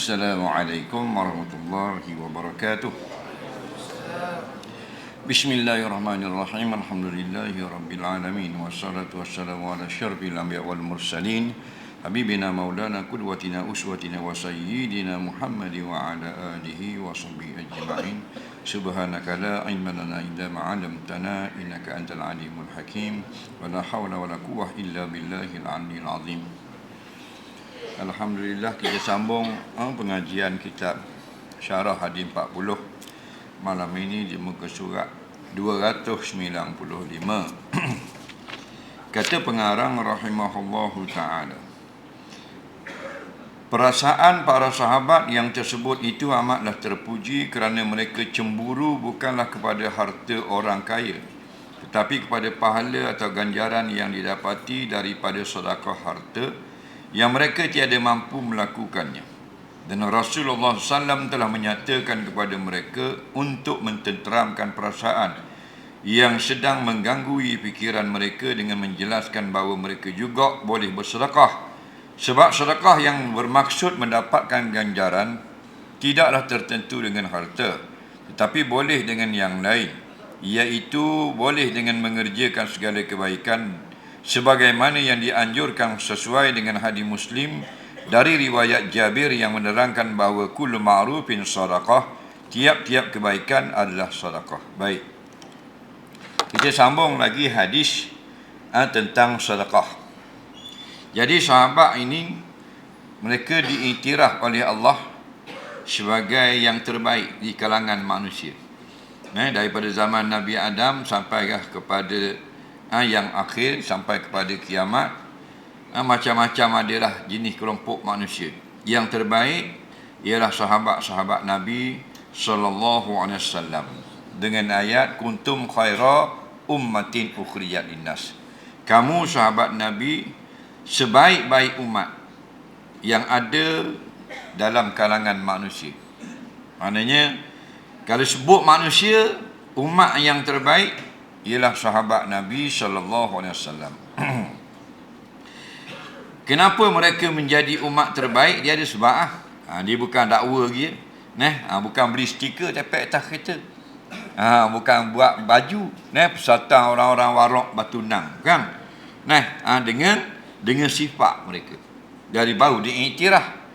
Assalamualaikum warahmatullahi wabarakatuh. Bismillahirrahmanirrahim. Alhamdulillahi rabbil alamin. Wassalatu wassalamu ala syarfil anbiya wal mursalin. Habibina maulana qudwatina uswatina wa sayyidina Muhammad wa ala alihi wa sahbihi ajma'in. Subhanaka la ilma lana illa ma 'allamtana innaka antal alimul hakim. Wa la hawla wa la quwwata illa billahil aliyyil azim. Alhamdulillah, kita sambung pengajian kitab Syarah Hadis 40. Malam ini di muka surat 295. Kata pengarang rahimahullahu ta'ala, perasaan para sahabat yang tersebut itu amatlah terpuji kerana mereka cemburu bukanlah kepada harta orang kaya, tetapi kepada pahala atau ganjaran yang didapati daripada sedekah harta yang mereka tiada mampu melakukannya. Dan Rasulullah SAW telah menyatakan kepada mereka untuk mententeramkan perasaan yang sedang mengganggu fikiran mereka dengan menjelaskan bahawa mereka juga boleh bersedekah. Sebab sedekah yang bermaksud mendapatkan ganjaran tidaklah tertentu dengan harta, tetapi boleh dengan yang lain, iaitu boleh dengan mengerjakan segala kebaikan sebagaimana yang dianjurkan sesuai dengan hadis Muslim dari riwayat Jabir yang menerangkan bahawa kullu ma'rufin sadaqah, tiap-tiap kebaikan adalah sedekah. Baik, kita sambung lagi hadis tentang sedekah. Jadi sahabat ini mereka diiktiraf oleh Allah sebagai yang terbaik di kalangan manusia, daripada zaman Nabi Adam sampai kepada yang akhir sampai kepada kiamat. Macam-macam adalah jenis kelompok manusia. Yang terbaik ialah sahabat-sahabat Nabi sallallahu alaihi wasallam dengan ayat kuntum khaira ummatin ukhrijat linnas. Kamu sahabat Nabi sebaik-baik umat yang ada dalam kalangan manusia. Maknanya kalau sebut manusia, umat yang terbaik ialah sahabat Nabi sallallahu alaihi wasallam. Kenapa mereka menjadi umat terbaik? Dia ada sebab. Dia bukan dakwa lagi. Bukan beli stiker tapet atas kereta. Bukan buat baju, pesatang orang-orang warok Batu Nang, kan? Dengan sifat mereka. Dari baru diiktiraf.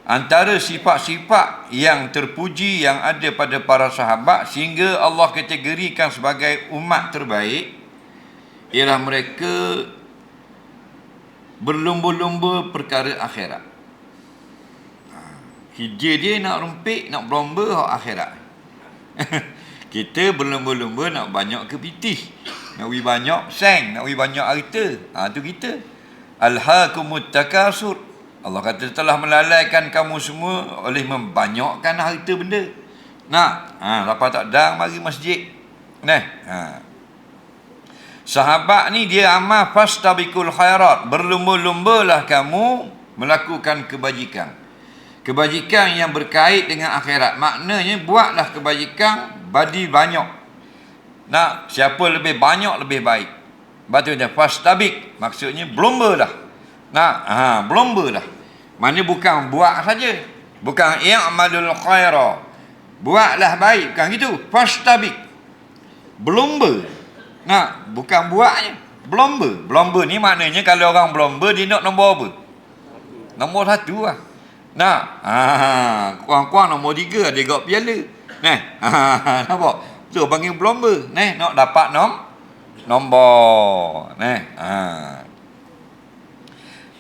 Antara sifat-sifat yang terpuji yang ada pada para sahabat sehingga Allah kategorikan sebagai umat terbaik ialah mereka berlumba-lumba perkara akhirat. Dia nak rumpik, nak berlumba hak akhirat. Kita berlumba-lumba nak banyak kepitih, nak banyak seng, nak banyak harta. Tu kita. Alhaakumut takasur. Allah kata telah melalaikan kamu semua oleh membanyakkan harta benda. Lepas tak dang mari masjid. Sahabat ni dia amal fastabiqul khairat, berlumba-lumbalah kamu melakukan kebajikan. Kebajikan yang berkait dengan akhirat. Maknanya buatlah kebajikan badi banyak. Siapa lebih banyak lebih baik. Maksudnya fastabiq, maksudnya berlumbalah. Berlumba lah. Mana bukan buat saja. Bukan i'malul khaira, buatlah baik, bukan gitu. Fastabiq, berlumba. Bukan buatnya, berlumba. Berlumba ni maknanya kalau orang berlumba dia nak nombor apa? Nombor 1 lah. Kurang-kurang nombor 3 dia got piala. Nampak? Tu panggil berlumba. Nak dapat nombor.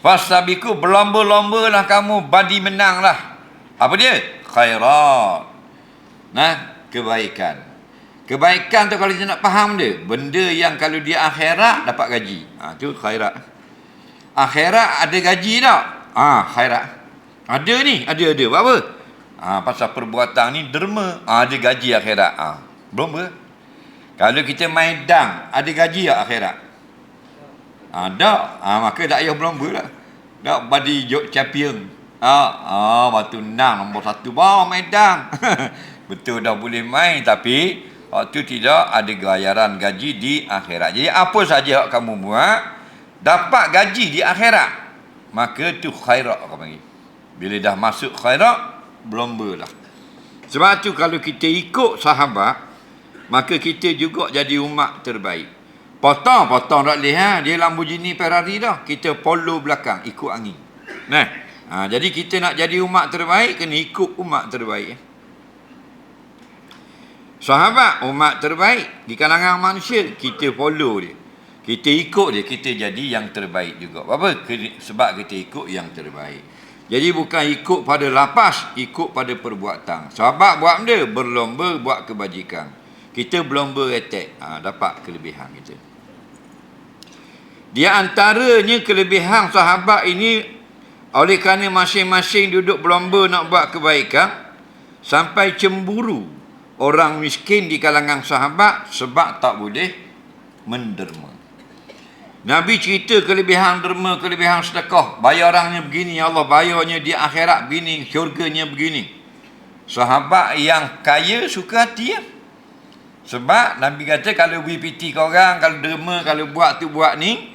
Fastabiqu, berlomba-lombalah kamu badi menanglah. Apa dia? Khairat. Kebaikan. Kebaikan tu kalau kita nak faham dia, benda yang kalau dia akhirat dapat gaji. Tu khairat. Akhirat ada gaji tak? Khairat. Ada ni, ada. Buat apa? Pasal perbuatan ni derma. Ada gaji akhirat. Berlomba. Kalau kita main dang, ada gaji tak akhirat? Ada. Maka tak payah berlomba lah. Tak badi jok champion. Batu Nang nombor 1 bawa main dang. Betul dah boleh main, tapi waktu tidak ada bayaran gaji di akhirat. Jadi apa saja kamu buat dapat gaji di akhirat, maka tu khairat orang panggil. Bila dah masuk khairat, berlomba lah. Sebab tu kalau kita ikut sahabat, maka kita juga jadi umat terbaik. Potong tak boleh. Dia Lamborghini Ferrari dah. Kita follow belakang, ikut angin. Jadi kita nak jadi umat terbaik, kena ikut umat terbaik. Sahabat umat terbaik di kalangan manusia, kita follow dia, kita ikut dia, kita jadi yang terbaik juga. Apa? Sebab kita ikut yang terbaik. Jadi bukan ikut pada lapas, ikut pada perbuatan. Sahabat buat benda, berlomba buat kebajikan. Kita berlomba attack, dapat kelebihan kita. Di antaranya kelebihan sahabat ini, oleh kerana masing-masing duduk berlomba nak buat kebaikan, sampai cemburu orang miskin di kalangan sahabat sebab tak boleh menderma. Nabi cerita kelebihan derma, kelebihan sedekah. Bayarannya begini, ya Allah, bayarnya di akhirat begini, syurganya begini. Sahabat yang kaya suka hati. Sebab Nabi kata kalau beri piti ke orang, kalau derma, kalau buat tu buat ni,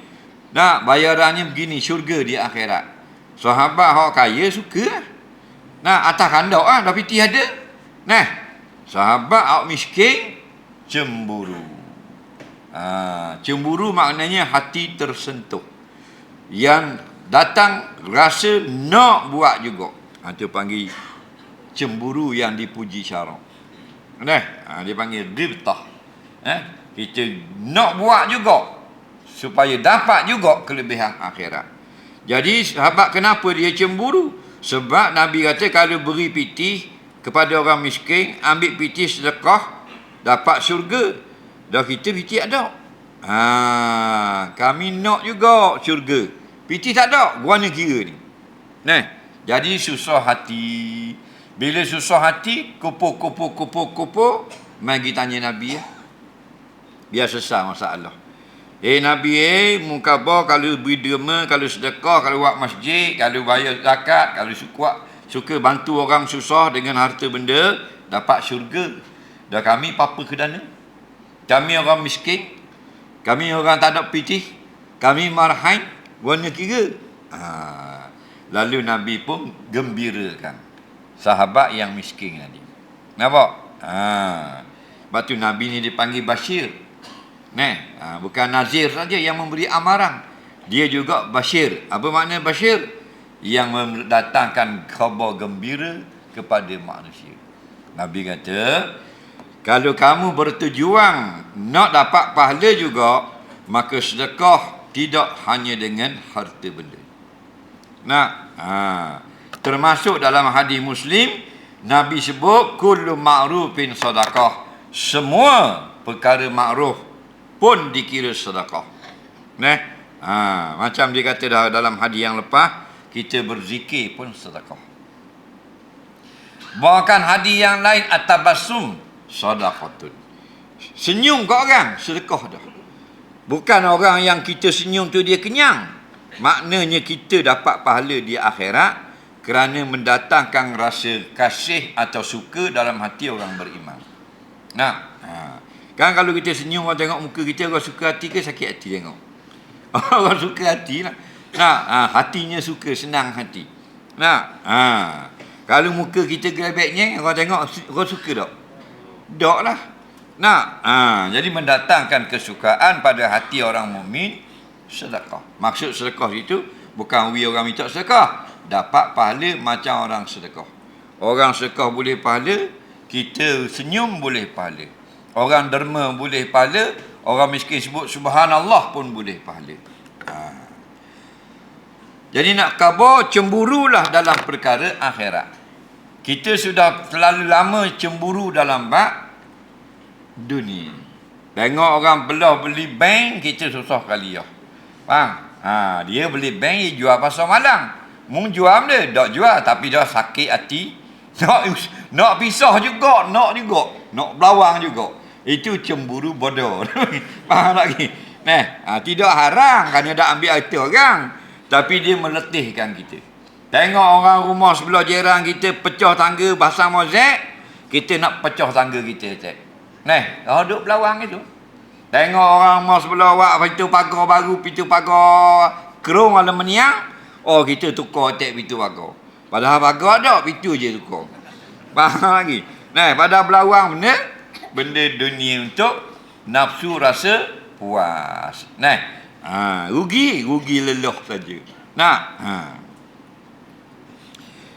bayarannya begini, syurga di akhirat. Sahabat orang kaya suka. Atas kandak dah piti ada. Sahabat awak miskin cemburu. Cemburu maknanya hati tersentuh. Yang datang rasa nak buat juga. Itu panggil cemburu yang dipuji syarak. Dia panggil ghibtah. Kita nak buat juga supaya dapat juga kelebihan akhirat. Jadi sahabat kenapa dia cemburu? Sebab Nabi kata kalau beri piti kepada orang miskin, ambil piti sedekah, dapat syurga. Dah kita piti ada. Kami nak juga syurga. Piti tak ada, guana kira ni. Jadi susah hati. Bila susah hati, kupu, mari tanya Nabi. Biar selesai masalah. Nabi, mukabah kalau beri derma, kalau sedekah, kalau buat masjid, kalau bayar zakat, kalau suka bantu orang susah dengan harta benda, dapat syurga. Dah kami apa ke dana? Kami orang miskin, kami orang tak ada pitih, kami marhain, warna kira. Lalu Nabi pun gembirakan sahabat yang miskin tadi. Nampak? Sebab tu Nabi ni dipanggil Bashir. Bukan Nazir saja yang memberi amaran, dia juga Bashir. Apa makna Bashir? Yang mendatangkan khabar gembira kepada manusia. Nabi kata, kalau kamu bertujuan nak dapat pahala juga, maka sedekah tidak hanya dengan harta benda. Termasuk dalam hadis Muslim, Nabi sebut kullu ma'rufin sedekah. Semua perkara ma'ruf pun dikira sedekah. Macam dia kata dalam hadis yang lepas, kita berzikir pun sedekah. Bahkan hadis yang lain, at-tabassum sedekatun. Senyum ke orang, sedekah dah. Bukan orang yang kita senyum tu dia kenyang. Maknanya kita dapat pahala di akhirat kerana mendatangkan rasa kasih atau suka dalam hati orang beriman. Kan kalau kita senyum, orang tengok muka kita, orang suka hati ke sakit hati tengok? Orang suka hati lah. Hatinya suka, senang hati. Kalau muka kita gelabeknya, orang tengok, orang suka tak? Tak lah. Jadi mendatangkan kesukaan pada hati orang mukmin, sedekah. Maksud sedekah itu bukan orang minta sedekah, dapat pahala macam orang sedekah. Orang sedekah boleh pahala, kita senyum boleh pahala. Orang derma boleh pahala, orang miskin sebut subhanallah pun boleh pahala. Jadi nak khabar, cemburulah dalam perkara akhirat. Kita sudah terlalu lama cemburu dalam bab dunia. Tengok orang belah beli bank, kita susah kali ya. Faham? Dia beli bank, dia jual pasar malam. Mung jual dia, tak jual tapi dah sakit hati. Nak pisah juga, nak belawang juga. Itu cemburu bodoh. Faham lagi? Tidak haram kerana dah ambil harta orang, tapi dia meletihkan kita. Tengok orang rumah sebelah jiran kita pecah tangga pasang mozek, kita nak pecah tangga kita. Duduk belawang itu. Tengok orang rumah sebelah awak pintu pagar baru, pintu pagar kerung aluminium, kita tukar attack pintu pagar. Padahal bagus tak, itu je suka. Faham lagi? Nah, pada belawang benda dunia untuk nafsu rasa puas. Nah, rugi leluh saja. Nah,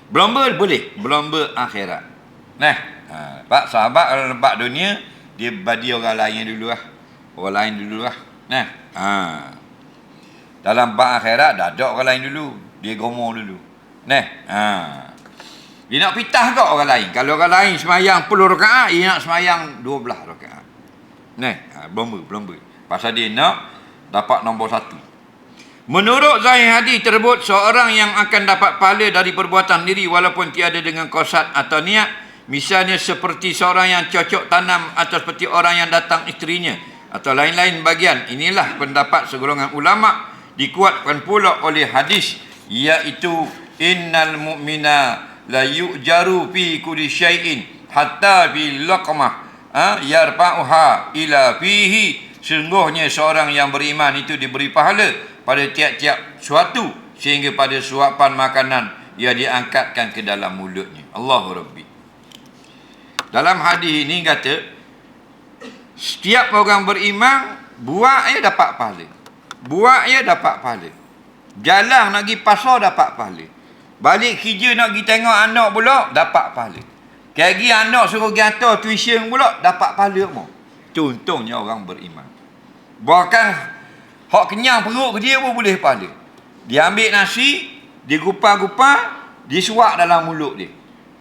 berlomba boleh, berlomba akhirat. Nah, Pak sahabat kalau nampak dunia, dia bagi orang lain dulu lah. Orang lain dulu lah. Nah, dalam bab akhirat dah ada orang lain dulu. Dia gomo dulu. Nah, dia nak pitah ke orang lain. Kalau orang lain semayang 10 rakaat, dia nak semayang 12 rakaat. Nah, berlomba. Pasal dia nak dapat nombor 1. Menurut zahir hadis tersebut, seorang yang akan dapat pahala dari perbuatan diri walaupun tiada dengan qasad atau niat, misalnya seperti seorang yang cocok tanam atau seperti orang yang datang isterinya atau lain-lain bagian. Inilah pendapat segolongan ulama, dikuatkan pula oleh hadis, iaitu innal mu'mina la yu'jaru fi kulli syai'in hatta bil laqmah yarfa'uha ila fihi. Sungguhnya seorang yang beriman itu diberi pahala pada tiap-tiap suatu, sehingga pada suapan makanan ia diangkatkan ke dalam mulutnya. Allahu Rabbi. Dalam hadis ini kata, setiap orang beriman buat ia dapat pahala. Buat ia dapat pahala. Jalan nak pergi pasar dapat pahala. Balik kerja nak pergi tengok anak pula dapat pahala. Kagi anak suruh pergi hantar tuition pula dapat pahala pun. Contohnya orang beriman. Bahkan hak kenyang perut ke dia pun boleh pahala. Dia ambil nasi, dia gupal-gupal, dia suap dalam mulut dia.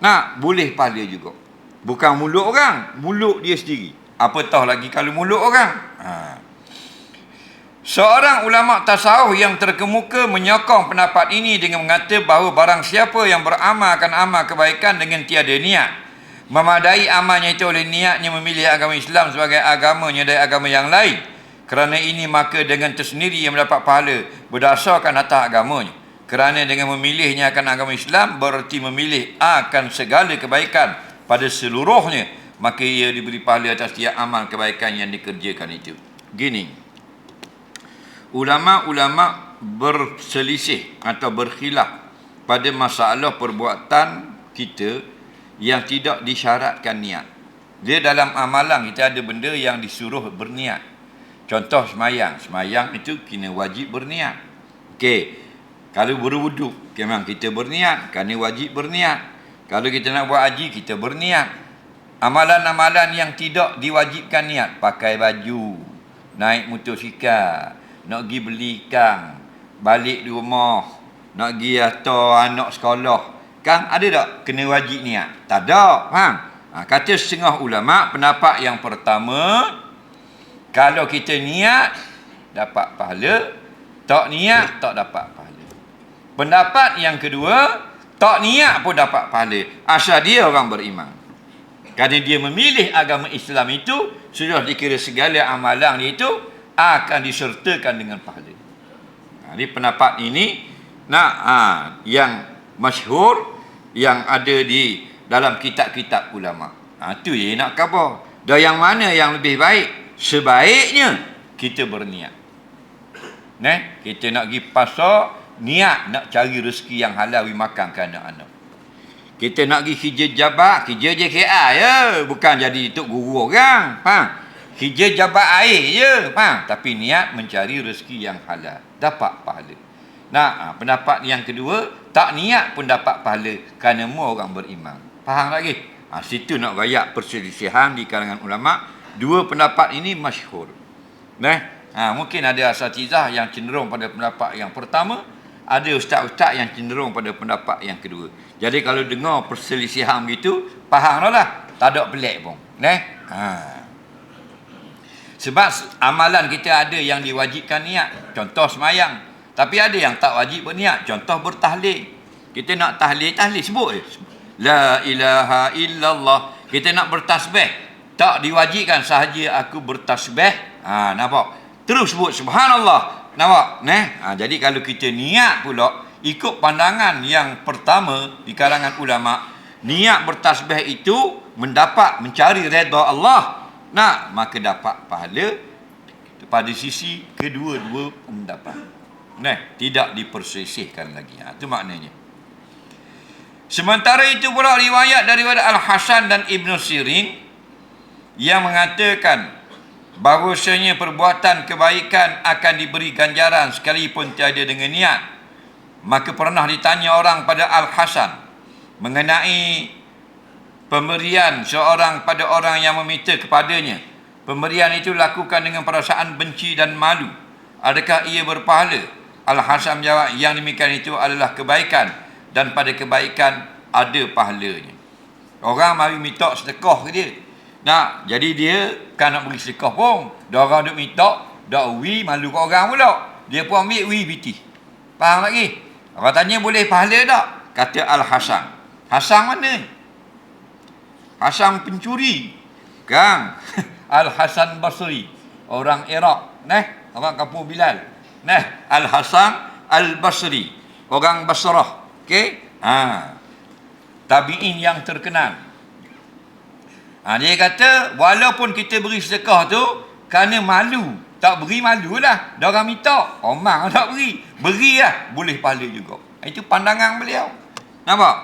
Nah, boleh pahala juga. Bukan mulut orang, mulut dia sendiri. Apatah lagi kalau mulut orang. Seorang ulama tasawuf yang terkemuka menyokong pendapat ini dengan mengata bahawa barang siapa yang beramal akan amal kebaikan dengan tiada niat, memadai amalnya itu oleh niatnya memilih agama Islam sebagai agamanya dari agama yang lain. Kerana ini maka dengan tersendiri yang mendapat pahala berdasarkan atas agamanya. Kerana dengan memilihnya akan agama Islam berarti memilih akan segala kebaikan pada seluruhnya, maka ia diberi pahala atas tiap amal kebaikan yang dikerjakan itu. Gini, ulama-ulama berselisih atau berkhilaf pada masalah perbuatan kita yang tidak disyaratkan niat. Dia dalam amalan kita ada benda yang disuruh berniat. Contoh semayang. Semayang itu kena wajib berniat. Okey. Kalau berwuduk, memang kita berniat. Kerana wajib berniat. Kalau kita nak buat haji, kita berniat. Amalan-amalan yang tidak diwajibkan niat. Pakai baju, naik motosikal, nak pergi beli ikan, balik di rumah, nak pergi hantar anak sekolah. Kan ada tak kena wajib niat? Tak ada. Faham? Kata setengah ulama, pendapat yang pertama, kalau kita niat dapat pahala, tak niat tak dapat pahala. Pendapat yang kedua, tak niat pun dapat pahala, asal dia orang beriman. Kerana dia memilih agama Islam itu, sudah dikira segala amalan dia itu akan disertakan dengan pahala. Ini pendapat ini yang masyhur, yang ada di dalam kitab-kitab ulama. Itu je nak khabar. Dan yang mana yang lebih baik? Sebaiknya kita berniat. Kita nak pergi pasar, niat nak cari rezeki yang halal makan ke anak-anak. Kita nak pergi kerja jabat, kerja JKA ya, bukan jadi tok guru orang. Faham? Kerja jabat air je, faham? Tapi niat mencari rezeki yang halal, dapat pahala. Nah, pendapat yang kedua, tak niat pun dapat pahala kerana semua orang beriman. Faham lagi? Situ nak rayak perselisihan di kalangan ulama. Dua pendapat ini masyhur. Mungkin ada asatizah yang cenderung pada pendapat yang pertama, ada ustaz-ustaz yang cenderung pada pendapat yang kedua. Jadi kalau dengar perselisihan begitu, fahamlah, tak ada pelik pun. Sebab amalan kita ada yang diwajibkan niat, contoh semayang. Tapi ada yang tak wajib berniat, contoh bertahlil. Kita nak tahlil sebut la ilaha illallah. Kita nak bertasbih, tak diwajibkan sahaja aku bertasbih. Nampak? Terus sebut subhanallah. Nampak? Jadi kalau kita niat pula, ikut pandangan yang pertama di kalangan ulama, niat bertasbih itu mencari redha Allah. Maka dapat pahala pada sisi kedua-dua pendapat. Tidak diperselisihkan lagi. Itu maknanya. Sementara itu pula riwayat daripada Al-Hasan dan Ibn Sirin yang mengatakan bahawasanya perbuatan kebaikan akan diberi ganjaran sekalipun tiada dengan niat. Maka pernah ditanya orang pada Al-Hasan mengenai pemberian seorang pada orang yang meminta kepadanya. Pemberian itu lakukan dengan perasaan benci dan malu. Adakah ia berpahala? Al-Hasan menjawab, yang demikian itu adalah kebaikan, dan pada kebaikan ada pahalanya. Orang mari minta sedekah ke dia. Nah, jadi dia kan nak beri sedekah pun. Dia orang duk minta, dak wi malu kat orang pula. Dia pun ambil wi piti. Faham lagi? Orang tanya boleh pahala tak? Kata Al-Hasan. Hasan mana? Hasan pencuri. Kang. Al-Hasan Basri. Orang Iraq. Orang kampung Bilal. Al-Hasan Al-Basri. Orang Basrah. Okey? Tabi'in yang terkenal. Dia kata, walaupun kita beri sedekah tu, kerana malu. Tak beri malulah. Dia orang minta. Omang tak beri. Berilah. Boleh pahala juga. Itu pandangan beliau. Nampak?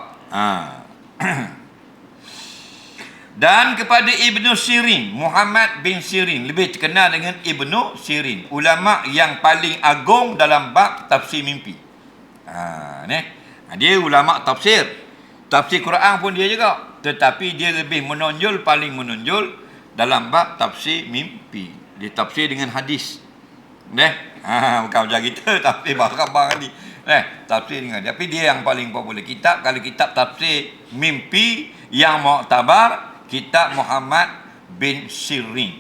Dan kepada Ibn Sirin, Muhammad bin Sirin, lebih terkenal dengan Ibn Sirin, ulama yang paling agung dalam bab tafsir mimpi. Dia ulama tafsir. Tafsir Quran pun dia juga. Tetapi dia lebih menonjol, paling menonjol dalam bab tafsir mimpi. Dia tafsir dengan hadis. Bukan macam kita tafsir barang-barang ni. Tafsir dengan. Tapi dia yang paling popular. Kitab, kalau kitab tafsir mimpi yang muktabar, kitab Muhammad bin Sirin.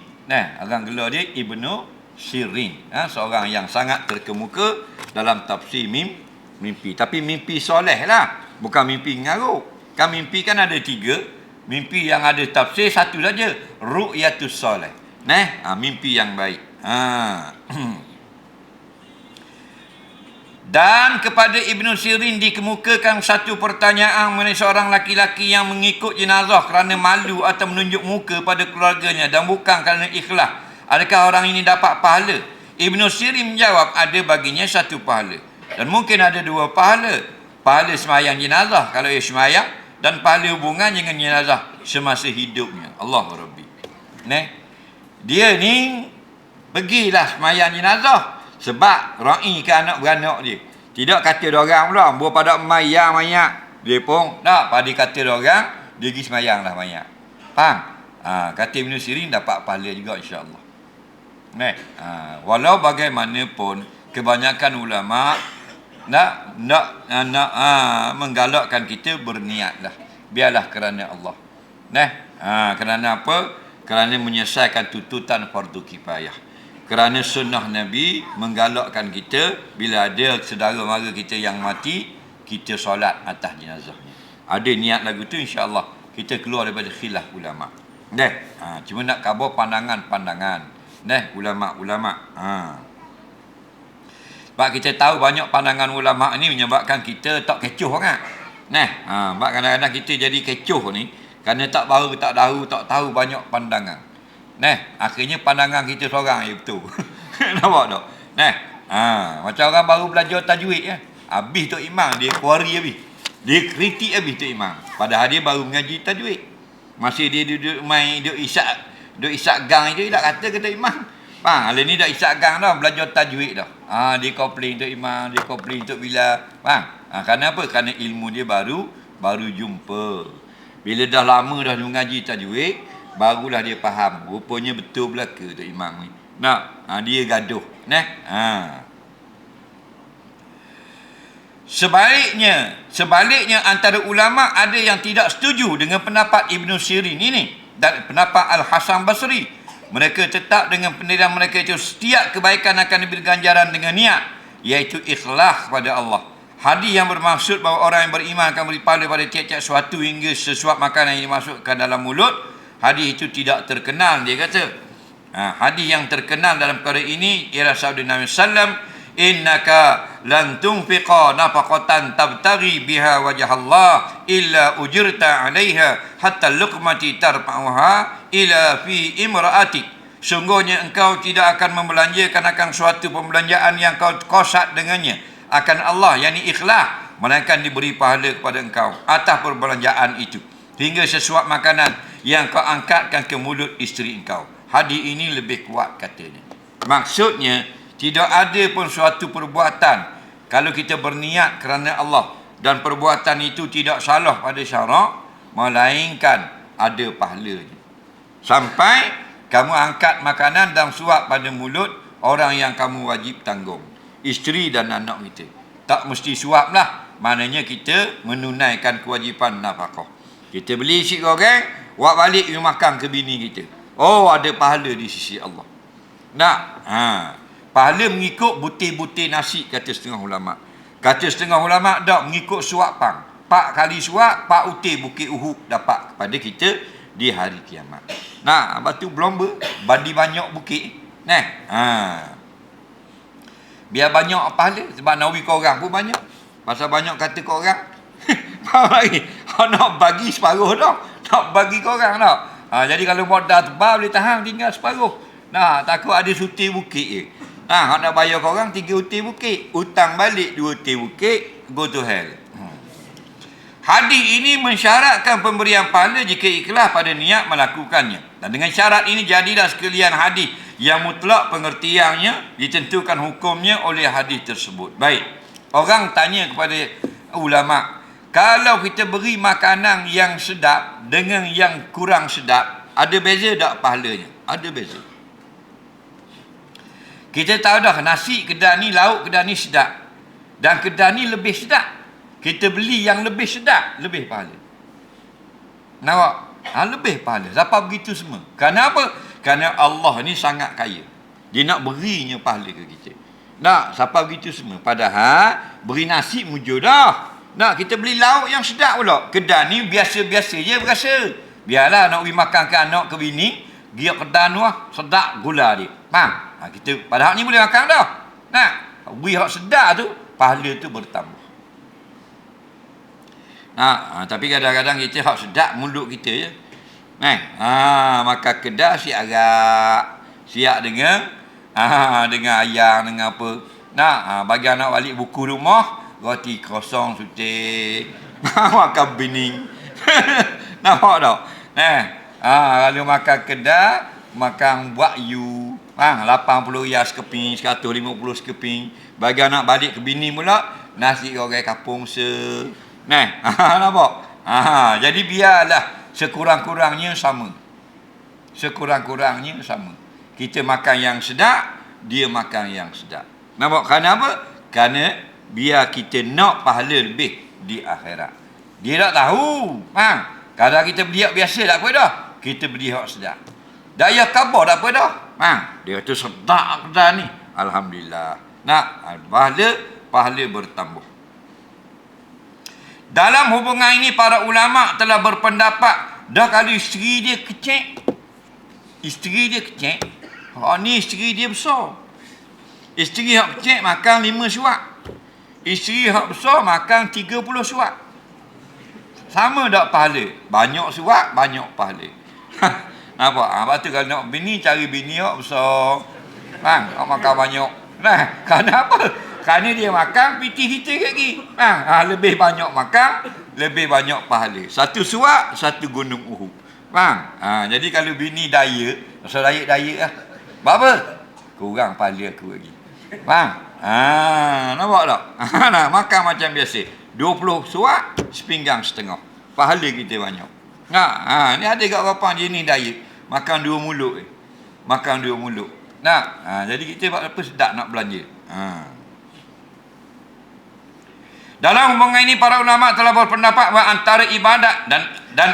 Orang gelar dia Ibnu Sirin. Seorang yang sangat terkemuka dalam tafsir mimpi. Tapi mimpi soleh lah. Bukan mimpi ngaruk. Kan mimpi kan ada 3. Mimpi yang ada tafsir satu saja. Ru'yatus soleh. Mimpi yang baik. Dan kepada Ibn Sirin dikemukakan satu pertanyaan mengenai seorang laki-laki yang mengikut jenazah kerana malu atau menunjuk muka pada keluarganya dan bukan kerana ikhlas. Adakah orang ini dapat pahala? Ibn Sirin menjawab, ada baginya satu pahala. Dan mungkin ada 2 pahala. Pahala semayang jenazah kalau ia semayang, dan pahala hubungan dengan jenazah semasa hidupnya. Allahu Rabbi. Dia ni pergilah semayang jenazah sebab ra'i ke anak beranak dia. Tidak kata dia orang pula buat pada mayang mayat. Dia pun tak pada kata dia orang, dia pergi semayanglah mayat. Faham? Kata Ibn Sirin dapat pahala juga insya-Allah. Walau bagaimanapun kebanyakan ulama nak menggalakkan kita berniatlah. Biarlah kerana Allah. Kerana apa? Kerana menyelesaikan tuntutan fardu kifayah. Kerana sunnah Nabi menggalakkan kita bila ada saudara mara kita yang mati, kita solat atas jenazahnya. Ada niat lagu tu insya-Allah kita keluar daripada khilaf ulama. Cuma nak khabar pandangan-pandangan ulama-ulama. Sebab kita tahu banyak pandangan ulama ni menyebabkan kita tak kecoh sangat. Sebab kadang-kadang kita jadi kecoh ni kerana tak tahu banyak pandangan. Akhirnya pandangan kita seorang betul. Nampak tak? Macam orang baru belajar tajwid habis Tok Imam dia kuari habis. Dia kritik habis Tok Imam. Padahal dia baru mengaji tajwid. Masih dia duduk main duk isyak gang itu tak kata ke Tok Imam. Hari ni dah isyak gang dah belajar tajwid dah. Dia komplain Tok Imam, dia komplain Tok Bila. Kerana apa? Kerana ilmu dia baru jumpa. Bila dah lama dah mengaji tajwid, barulah dia faham. Rupanya betul belaka Tok Imam ni. Dia gaduh. Sebaliknya antara ulama ada yang tidak setuju dengan pendapat Ibn Sirin ini dan pendapat Al-Hasan Basri. Mereka tetap dengan pendirian mereka itu setiap kebaikan akan diberi ganjaran dengan niat, iaitu ikhlas kepada Allah. Hadis yang bermaksud bahawa orang yang beriman akan beri pahala pada tiap-tiap sesuatu hingga sesuap makanan yang dimasukkan dalam mulut, hadis itu tidak terkenal, dia kata. Hadis yang terkenal dalam perkara ini ialah sabda Nabi sallam, innaka lan tunfiqa nafaqatan tabtaghi biha wajh Allah illa ujirta 'alaiha hatta luqmati tarfa'uha ila fi imra'atik. Sungguhnya engkau tidak akan membelanjakan akan suatu pembelanjaan yang kau kosat dengannya akan Allah, yakni ikhlas, melainkan diberi pahala kepada engkau atas perbelanjaan itu, hingga sesuap makanan yang kau angkatkan ke mulut isteri engkau. Hadis ini lebih kuat katanya. Maksudnya, tidak ada pun suatu perbuatan kalau kita berniat kerana Allah dan perbuatan itu tidak salah pada syarak, melainkan ada pahalanya. Sampai kamu angkat makanan dan suap pada mulut orang yang kamu wajib tanggung, isteri dan anak kita. Tak mesti suap lah, maknanya kita menunaikan kewajipan nafkah. Kita beli isi goreng, buat balik you makan ke bini kita. Oh, ada pahala di sisi Allah. Nak, pahala mengikut butir-butir nasi, kata setengah ulama. Kata setengah ulama, tak mengikut suap pang. 4 kali suap, 4 utir Bukit Uhud dapat kepada kita di hari kiamat. Nah, lepas tu belum badi banyak bukit. Biar banyak pahala, sebab nawi korang pun banyak. Pasal banyak kata korang. Faham lagi? Nak bagi separuh dah. Nak bagi korang dah. Jadi kalau modal tebal boleh tahan, tinggal separuh. Nah, takut ada sutir bukit je. Nah, nak bayar korang 3 utir bukit. Hutang balik 2 utir bukit, go to hell. Hadis ini mensyaratkan pemberian pahala jika ikhlas pada niat melakukannya. Dan dengan syarat ini jadilah sekalian hadis yang mutlak pengertiannya, ditentukan hukumnya oleh hadis tersebut. Baik, orang tanya kepada ulama, kalau kita beri makanan yang sedap dengan yang kurang sedap, ada beza tak pahalanya? Ada beza. Kita tahu dah, nasi kedai ni, lauk kedai ni sedap, dan kedai ni lebih sedap. Kita beli yang lebih sedap, lebih pahala. Nampak? Lebih pahala. Siapa begitu semua? Kerana apa? Kerana Allah ni sangat kaya. Dia nak berinya pahala ke kita. Nak, siapa begitu semua? Padahal, beri nasi mujur dah. Nak, kita beli lauk yang sedap pula. Kedai ni biasa-biasa je berasa. Biarlah nak pergi makan ke anak ke bini, dia kedai ni sedap gula dia. Faham? Kita, padahal ni boleh makan dah. Nak, beri hak sedap tu, pahala tu bertambah. Tapi kadang-kadang kita hak sedap mulut kita je. Makan kedai siap agak, siap dengan dengan ayam, dengan apa. Bagi anak balik buku rumah, roti kosong sutik. Makan bening. Nampak tak? Kalau makan kedai, makan buat you. 80 riyal sekeping, 150 sekeping. Bagi anak balik ke bini pula, nasi goreng kapung nampak? Jadi biarlah sekurang-kurangnya sama. Sekurang-kurangnya sama. Kita makan yang sedap, dia makan yang sedap. Nampak? Kerana apa? Kerana biar kita nak pahala lebih di akhirat. Dia tak tahu. Kadang kita beli hak biasa tak apa dah. Kita beli hak sedap. Daya khabar tak apa dah. Dia kata sedap kedai ni. Alhamdulillah. Pahala bertambah. Dalam hubungan ini, para ulama telah berpendapat, dah kalau isteri dia kecil, ni isteri dia besar. Isteri yang kecil makan 5 suap. Isteri yang besar makan 30 suap. Sama tak pahala? Banyak suap, banyak pahala. Nampak? Lepas tu kalau nak bini, cari bini yang besar. Makan banyak. Kenapa? Kerana dia makan piti kita lagi. Lebih banyak makan, lebih banyak pahala. Satu suap, satu gunung Uhud. Jadi kalau bini daya, pasal daya lah. Apa? Kurang pahala aku lagi. Nampak tak? Makan macam biasa. 20 suap, sepinggang setengah. Pahala kita banyak. Ni ada kat bapa dia ni daya. Makan 2 mulut. Makan 2 mulut. Jadi kita buat apa sedap nak belanja. Dalam hubungan ini, para ulama telah berpendapat bahawa antara ibadat dan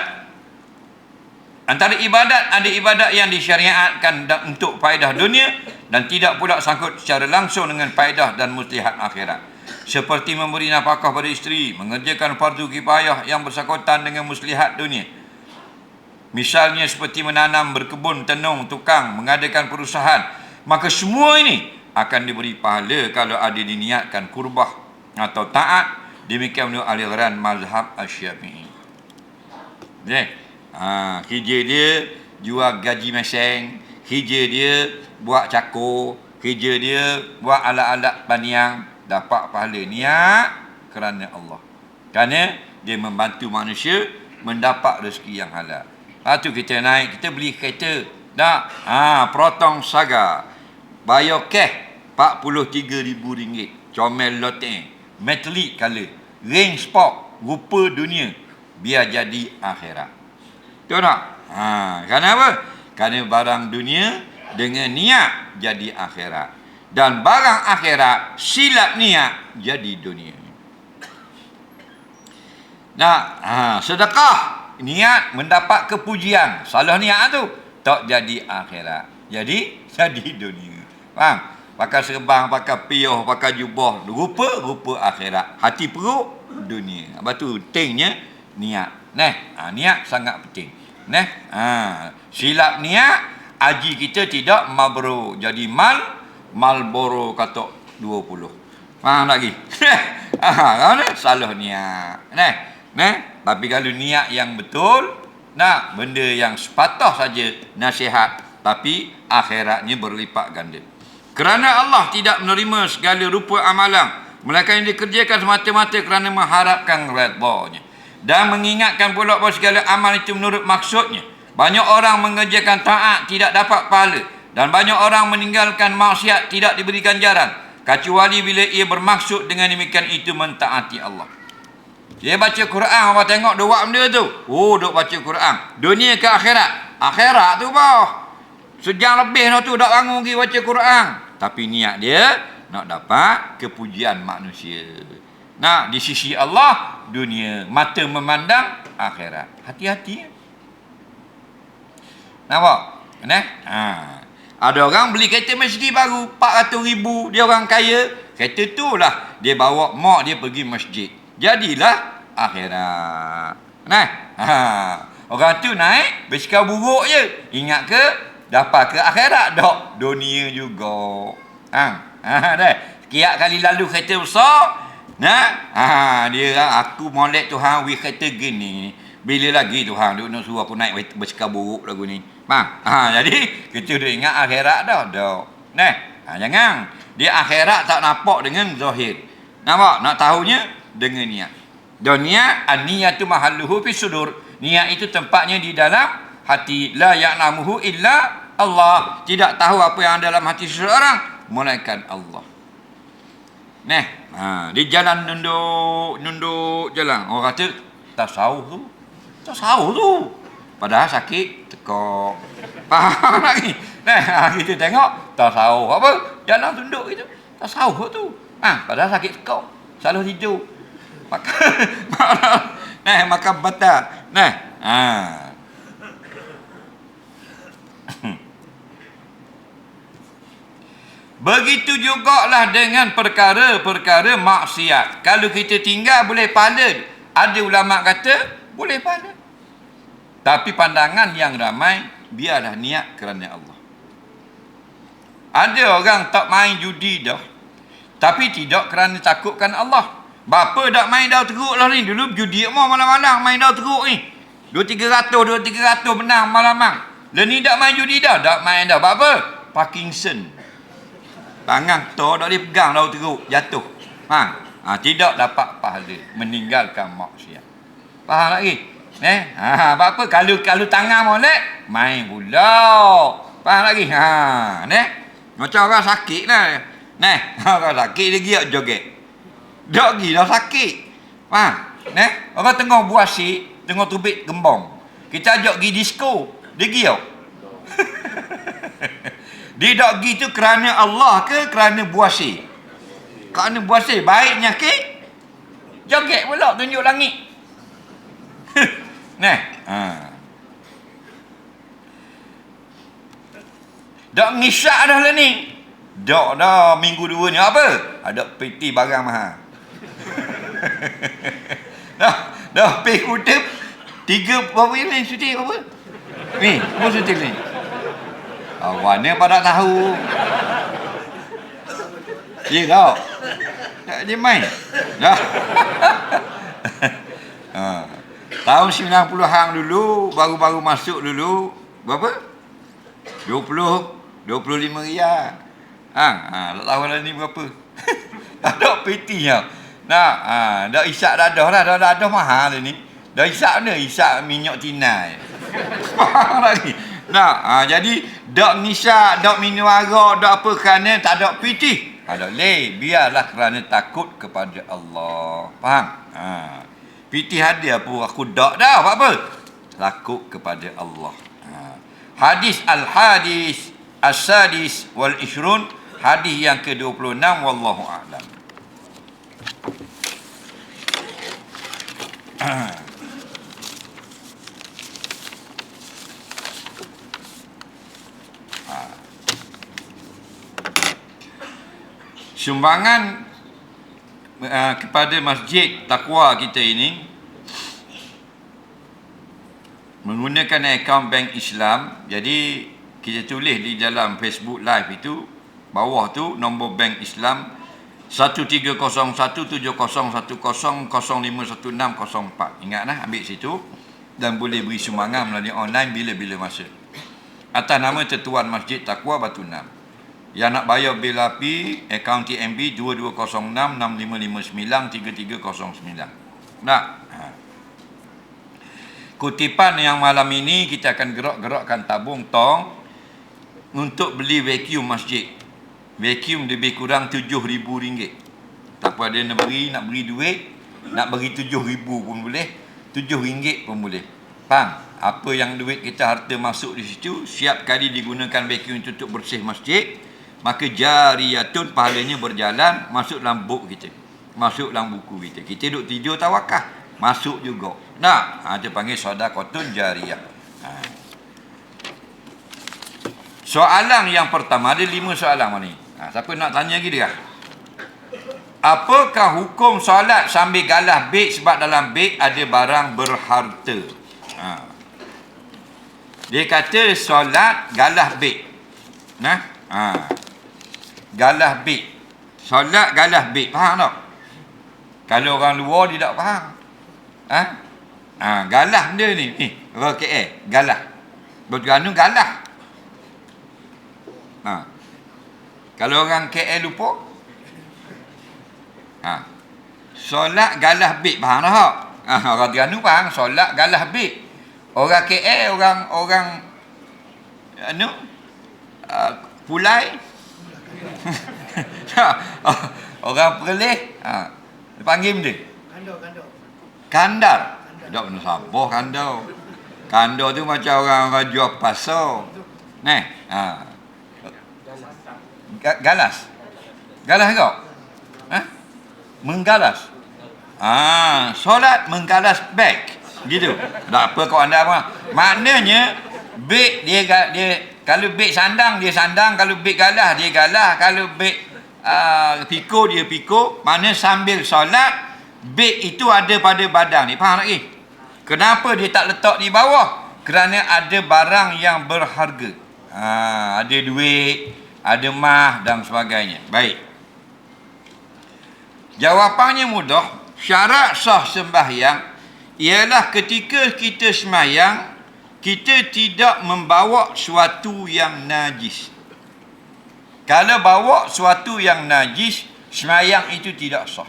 antara ibadat, ada ibadat yang disyariatkan untuk faedah dunia dan tidak pula sangkut secara langsung dengan faedah dan muslihat akhirat. Seperti memberi nafkah pada isteri, mengerjakan fardu kifayah yang bersangkutan dengan muslihat dunia. Misalnya seperti menanam, berkebun, tenung, tukang, mengadakan perusahaan. Maka semua ini akan diberi pahala kalau ada diniatkan kurbah atau taat. Demikian menurut aliran mazhab Asy-Syafi'i. Kerja dia jual gaji meseng, kerja dia buat cakor, kerja dia buat alat-alat baniang, dapat pahala. Niat kerana Allah. Kerana dia membantu manusia mendapat rezeki yang halal. Lepas tu kita naik, kita beli kereta. Tak? Protong Saga. Bayar cash RM43,000. Comel loteng. Metallic color. Range sport. Rupa dunia. Biar jadi akhirat. Tahu tak? Kerana apa? Kerana barang dunia dengan niat jadi akhirat. Dan barang akhirat silap niat jadi dunia. Sedekah niat mendapat kepujian. Salah niat tu tak jadi akhirat. Jadi dunia. Faham? Pakai serban, pakai piyah, pakai jubah, rupa akhirat. Hati perut dunia. Lepas tu pentingnya niat. Niat sangat penting. Silap niat, haji kita tidak mabrur. Jadi Malboro katok 20. Faham lagi? Salah niat. Tapi kalau niat yang betul, benda yang sepatah saja nasihat, tapi akhiratnya berlipat ganda. Kerana Allah tidak menerima segala rupa amalan, melainkan yang dikerjakan semata-mata kerana mengharapkan redha-Nya. Dan mengingatkan pula bahawa segala amal itu menurut maksudnya. Banyak orang mengerjakan taat tidak dapat pahala, dan banyak orang meninggalkan maksiat tidak diberi ganjaran, kecuali bila ia bermaksud dengan demikian itu mentaati Allah. Dia baca Quran, apa tengok dia buat benda tu. Duk baca Quran. Dunia ke akhirat? Akhirat tu bawah. Sejam lebih tu dak bangun pergi baca Quran. Tapi niat dia nak dapat kepujian manusia. Di sisi Allah dunia, mata memandang akhirat. Hati-hati. Nampak? Ada orang beli kereta Mercedes baru 400,000, dia orang kaya. Kereta tu lah dia bawa mak dia pergi masjid. Jadilah akhirat. Orang tu naik bersikap buruk je. Ingat ke dapat ke akhirat? Dok, dunia juga. Sekian kali lalu kereta besar. Dia aku molek Tuhan wi kereta gini. Bila lagi Tuhan duk nak suruh aku naik bersikap buruk lagu ni. Jadi kita dah ingat akhirat dah. Jangan. Dia akhirat tak nampak dengan zahir. Nampak? Nak tahunya dengan niat. Dan niat, an-niyatu mahalluhu fi sudur. Niat itu tempatnya di dalam hati. La ya'lamuhu illa Allah. Tidak tahu apa yang dalam hati seseorang melainkan Allah. Di jalan nunduk jalan. Orang kata tasawuf tu. Padahal sakit tekok. Faham lagi? Kita tengok tasawuf apa? Jalan tunduk itu. Tasawuf tu. Padahal sakit tekok. Salah tidur. Makan batal. Begitu jugalah dengan perkara-perkara maksiat. Kalau kita tinggal boleh pahala. Ada ulama kata boleh pahala. Tapi pandangan yang ramai, biarlah niat kerana Allah. Ada orang tak main judi dah, tapi tidak kerana takutkan Allah. Bapa tak main dah teruk lah ni. Dulu judi malam-malam main dah teruk ni. 200-300 menang malam-malam. Lah ni tak main judi dah. Tak main dah. Bapa? Parkinson. Tangan tu tak boleh pegang dah teruk. Jatuh. Tidak dapat pahala. Meninggalkan maksiat. Faham lagi? Apa kalau tangan molek main pula. Faham lagi? Macam orang sakit lah. Orang sakit dia giat joget. Dak gila sakit. Orang tengah buat asyik, tengah tubik gembong. Kita ajak pergi disco, dia giat. Dia dak pergi tu kerana Allah ke kerana buat asyik? Kerana buat asyik baiknya ke? Joget pula tunjuk langit. Dak ngisak dah lah ni. Dak dah minggu 2 ni apa? Ada peti barang mahal. dah pay kutip 3 berapa ni syuting apa? Ni, apa syuting ni? Awaknya pada tahu. Ya kau. Tak dia main. Dah. Tahun 90-an dulu, baru-baru masuk dulu, berapa? 25 riyal. Tak tahu lah ni berapa. Ada peti lah. Nah, dah isap dadah dah, dah dadah mahal ni. Dah isap ni, isap minyak tinai. Faham lagi. Nah, jadi dak ngisap, dak minum arak, dak apa kerana tak ada pitih. Tak boleh, biarlah kerana takut kepada Allah. Faham? Pitih ada apa aku dak dah, apa? Takut kepada Allah. Hadis al-hadis as-sadis wal ishrun, hadis yang ke-26, wallahu a'lam. Sumbangan kepada masjid takwa kita ini menggunakan akaun bank Islam. Jadi kita tulis di dalam Facebook Live itu, bawah tu nombor bank Islam 13017010051604. Ingatlah, ambil situ dan boleh beri sumbangan melalui online bila-bila masa. Atas nama Tetuan Masjid Takwa Batu 6. Yang nak bayar bil api, akaun TMB 220665593309. Nah, kutipan yang malam ini kita akan gerak-gerakkan tabung tong untuk beli vacuum masjid. Vacuum lebih kurang RM7,000. Tak apa, ada nak beri duit, nak bagi RM7,000 pun boleh, RM7 pun boleh. Faham? Apa yang duit kita harta masuk di situ, siap kali digunakan vacuum itu untuk bersih masjid, maka jariyatun, pahalanya berjalan, masuk dalam buk kita, masuk dalam buku kita. Kita duduk tidur tawakal, masuk juga. Nah, dia panggil sedekahun jariyah. Soalan yang pertama, ada 5 soalan ni. Siapa nak tanya lagi dia? Apakah hukum solat sambil galah beg sebab dalam beg ada barang berharta? Dia kata solat galah beg. Galah beg. Solat galah beg. Faham tak? Kalau orang luar dia tak faham. Galah benda ni. Orang KL. Galah. Berterengganu galah. Kalau orang KL lupa. Solat galah beg. Faham tak? Orang Terengganu faham. Solat galah beg. Orang KL, orang Pulai. Orang Perlis, panggil benda kandar. Tak pernah sabar kandar. Kandar tu macam orang jual pasar. Galas. Galas kau? Menggalas. Solat menggalas beg. Gitu. Tak apa kau anda apa. Maknanya beg dia kalau beg sandang dia sandang, kalau beg galah dia galah, kalau beg piko dia piko. Maknanya sambil solat beg itu ada pada badan ni. Faham lagi? Kenapa dia tak letak di bawah? Kerana ada barang yang berharga. Ada duit, ada mah dan sebagainya. Baik. Jawapannya mudah. Syarat sah sembahyang ialah ketika kita sembahyang, kita tidak membawa suatu yang najis. Kalau bawa suatu yang najis, sembahyang itu tidak sah.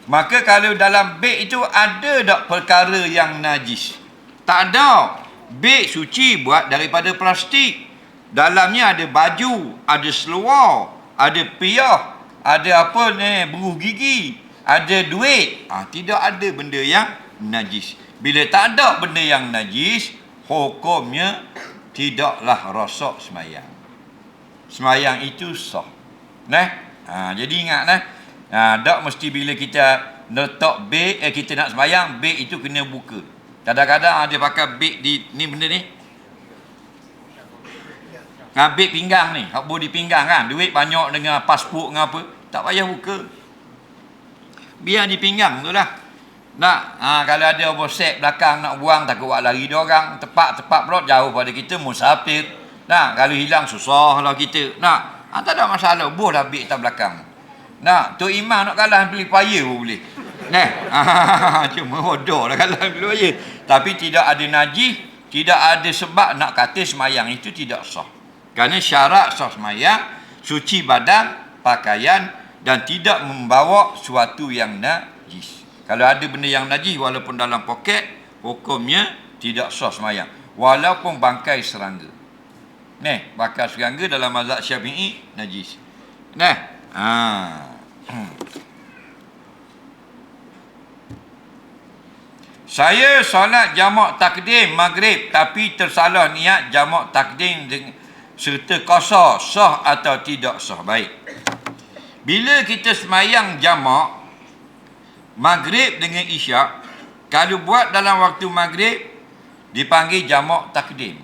Maka kalau dalam beg itu ada tak perkara yang najis? Tak ada. Beg suci buat daripada plastik. Dalamnya ada baju, ada seluar, ada piyah, ada apa ni, buruh gigi, ada duit. Tidak ada benda yang najis. Bila tak ada benda yang najis, hukumnya tidaklah rosak sembahyang. Sembahyang itu sah. Jadi ingatlah, tak mesti bila kita letak beg, kita nak sembahyang, beg itu kena buka. Kadang-kadang ada pakai beg di ni benda ni. Beg pinggang ni, hak di pinggang kan, duit banyak dengan pasport dengan apa, tak payah buka. Biar di pinggang tu lah. Kalau ada bosek belakang nak buang, takut buat lari dia orang. Tepat pula jauh pada kita, musafir. Kalau hilang susah lah kita. Tak ada masalah, boleh beg atas belakang. Tok Imam nak kalah beli paya pun boleh. Cuma bodoh lah kalah beli paya. Tapi tidak ada najis, tidak ada sebab nak kata semayang itu tidak sah. Kerana syarat sah semayang, suci badan, pakaian dan tidak membawa suatu yang najis. Kalau ada benda yang najis walaupun dalam poket, hukumnya tidak sah semayang. Walaupun bangkai serangga. Bangkai serangga dalam mazhab Syafi'i najis. Saya solat jamak takdim maghrib tapi tersalah niat jamak takdim serta qasar, sah atau tidak sah? Baik. Bila kita semayang jamak maghrib dengan isyak, kalau buat dalam waktu maghrib dipanggil jamak takdim.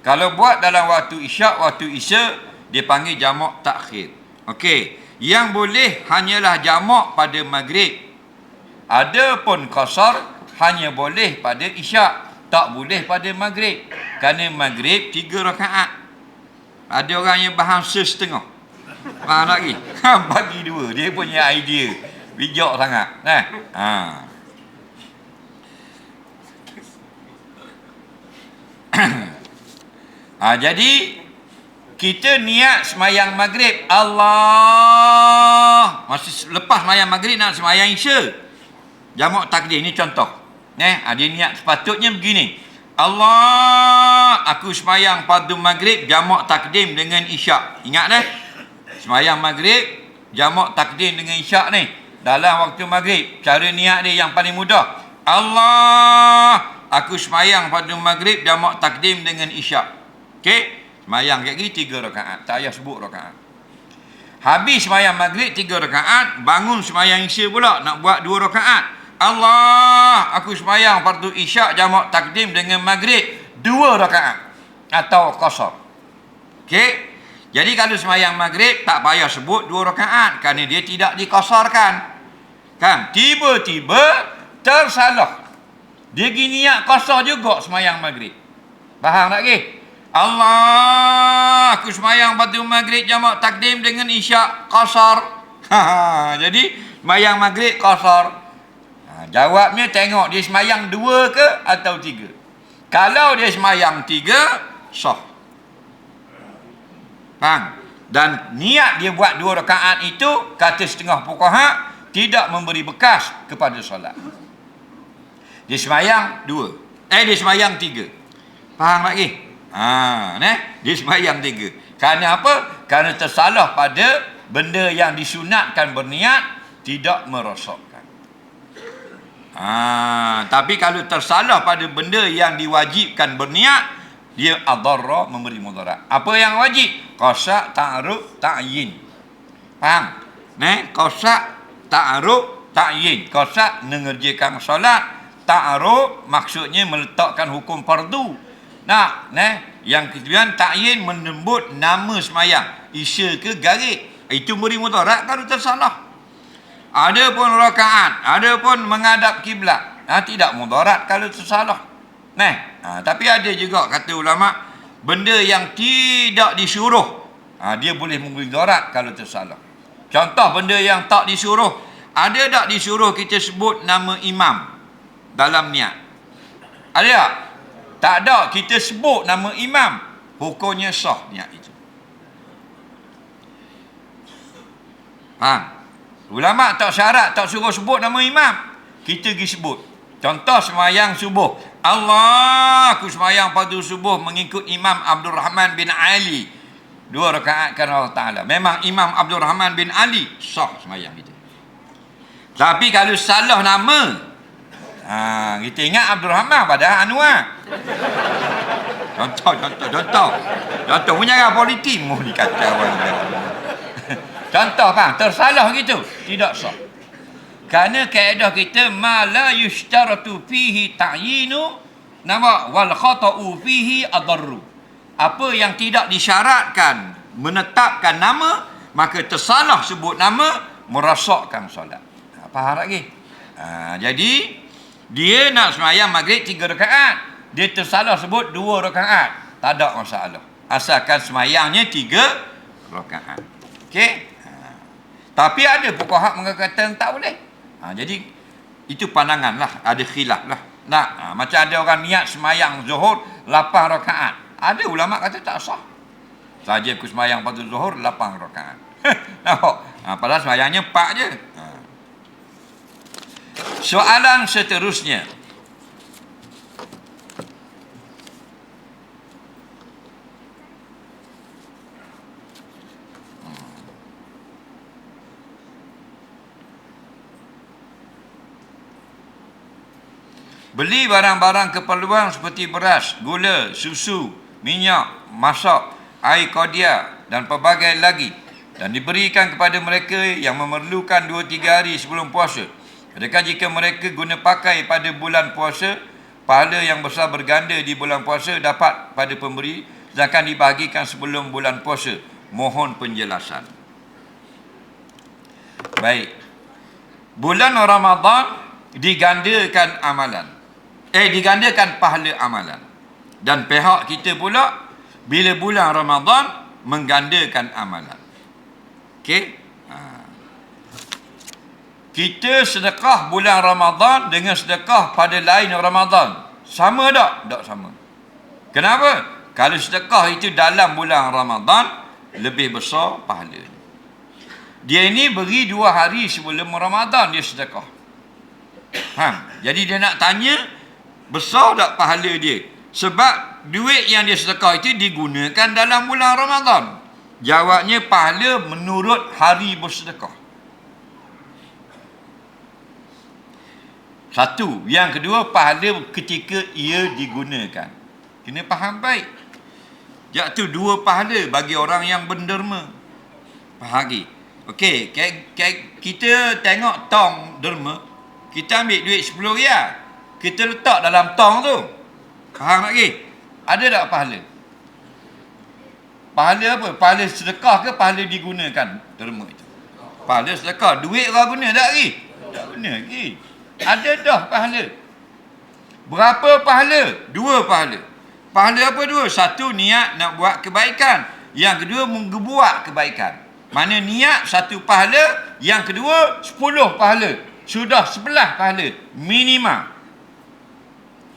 Kalau buat dalam waktu isyak, waktu isya dipanggil jamak takhir. Okey, yang boleh hanyalah jamak pada maghrib. Adapun qasar hanya boleh pada isyak, tak boleh pada maghrib. Kerana maghrib 3 rakaat. Ada orang yang bahasa setengah. Faham lagi? Bagi 2. Dia punya idea. Bijak sangat. Jadi kita niat semayang maghrib, Allah. Masih lepas semayang maghrib nak semayang isya, jamak takdim ni contoh. Dia niat sepatutnya begini. Allah, aku semayang fardu maghrib jamak takdim dengan isyak. Ingat semayang maghrib jamak takdim dengan isyak ni dalam waktu maghrib. Cara niat dia yang paling mudah. Allah, aku semayang fardu maghrib jamak takdim dengan isyak. Okey, semayang kat gini 3 rakaat. Tak payah sebut rakaat. Habis semayang maghrib 3 rakaat, bangun semayang isya pula nak buat 2 rakaat. Allah, aku semayang fardu isyak jamak takdim dengan maghrib 2 rakaat atau qasar. Okey. Jadi kalau semayang maghrib tak payah sebut 2 rakaat kerana dia tidak diqasarkan. Kan? Tiba-tiba tersalah. Dia gini niat qasar juga semayang maghrib. Faham tak ke? Allah, aku semayang fardu maghrib jamak takdim dengan isyak qasar. Jadi semayang maghrib qasar. Jawabnya tengok dia semayang 2 ke atau 3. Kalau dia semayang 3, sah. Faham? Dan niat dia buat 2 rakaat itu, kata setengah fuqaha, tidak memberi bekas kepada solat. Dia semayang 2. Dia semayang 3. Faham lagi? Dia semayang 3. Kerana apa? Kerana tersalah pada benda yang disunatkan berniat, tidak merosakkan. Tapi kalau tersalah pada benda yang diwajibkan berniat, dia adarra, memberi mudarat. Apa yang wajib? Qasa, ta'aruf, ta'yin. Faham? Qasa, ta'aruf, ta'yin. Qasa mengerjakan solat, ta'aruf maksudnya meletakkan hukum fardu. Yang kemudian ta'yin menyebut nama semayang, isya ke garik. Itu beri mudarat kalau tersalah. Ada pun rakaat, ada pun menghadap kiblat, tidak mudarat kalau tersalah. Tapi ada juga kata ulama, benda yang tidak disuruh, dia boleh memberi mudarat kalau tersalah. Contoh benda yang tak disuruh, ada tak disuruh kita sebut nama imam dalam niat? Ada tak? Tak ada, kita sebut nama imam, hukumnya sah niat itu. Ulama tak syarat, tak suruh sebut nama imam, kita pergi sebut. Contoh semayang subuh, Allah, aku semayang fardu subuh mengikut Imam Abdul Rahman bin Ali 2 rakaat kerana Allah Ta'ala. Memang Imam Abdul Rahman bin Ali, sah semayang kita. Tapi kalau salah nama, kita ingat Abdul Rahman pada Anwar. Contoh punya politik mu ni kata orang. Contoh tersalah gitu, tidak sah. Kerana kaedah kita ma la yushtaratu fihi ta'yinu nama wal khata'u fihi adarru. Apa yang tidak disyaratkan menetapkan nama, maka tersalah sebut nama merosakkan solat. Faham lagi? Jadi dia nak sembahyang maghrib 3 rakaat, dia tersalah sebut 2 rakaat, tak ada masalah. Asalkan sembahyangnya 3 rakaat. Okey? Tapi ada fuqaha mengatakan tak boleh. Jadi itu pandangan lah, ada khilaf lah. Macam ada orang niat semayang zuhur 8 rakaat. Ada ulama kata tak sah. Saja aku semayang pada zuhur 8 rakaat. Nampak? Padahal sembahyangnya 4 je. Soalan seterusnya. Beli barang-barang keperluan seperti beras, gula, susu, minyak, masak, air kodia dan pelbagai lagi, dan diberikan kepada mereka yang memerlukan 2-3 hari sebelum puasa. Adakah jika mereka guna pakai pada bulan puasa, pahala yang besar berganda di bulan puasa dapat pada pemberi, sedangkan dibahagikan sebelum bulan puasa? Mohon penjelasan. Baik. Bulan Ramadan digandakan amalan. Digandakan pahala amalan. Dan pihak kita pula bila bulan Ramadan menggandakan amalan. Okey? Kita sedekah bulan Ramadan dengan sedekah pada lain Ramadan. Sama tak? Tak sama. Kenapa? Kalau sedekah itu dalam bulan Ramadan, lebih besar pahalanya. Dia ini beri 2 hari sebelum Ramadan dia sedekah. Jadi dia nak tanya, besar tak pahala dia? Sebab duit yang dia sedekah itu digunakan dalam bulan Ramadan. Jawabnya, pahala menurut hari bersedekah. Satu. Yang kedua, pahala ketika ia digunakan. Kena faham baik. Iaitu 2 pahala bagi orang yang berderma. Bahagi. Okey, kita tengok tong derma. Kita ambil duit 10 riyal. Kita letak dalam tong tu. Faham lagi? Ada tak pahala? Pahala apa? Pahala sedekah ke pahala digunakan derma itu? Pahala sedekah. Duit orang guna tak lagi? Tak guna lagi. Ada dah pahala. Berapa pahala? 2 pahala. Pahala apa 2? Satu, niat nak buat kebaikan. Yang kedua, membuat kebaikan. Mana niat 1 pahala, yang kedua 10 pahala. Sudah 11 pahala minimal.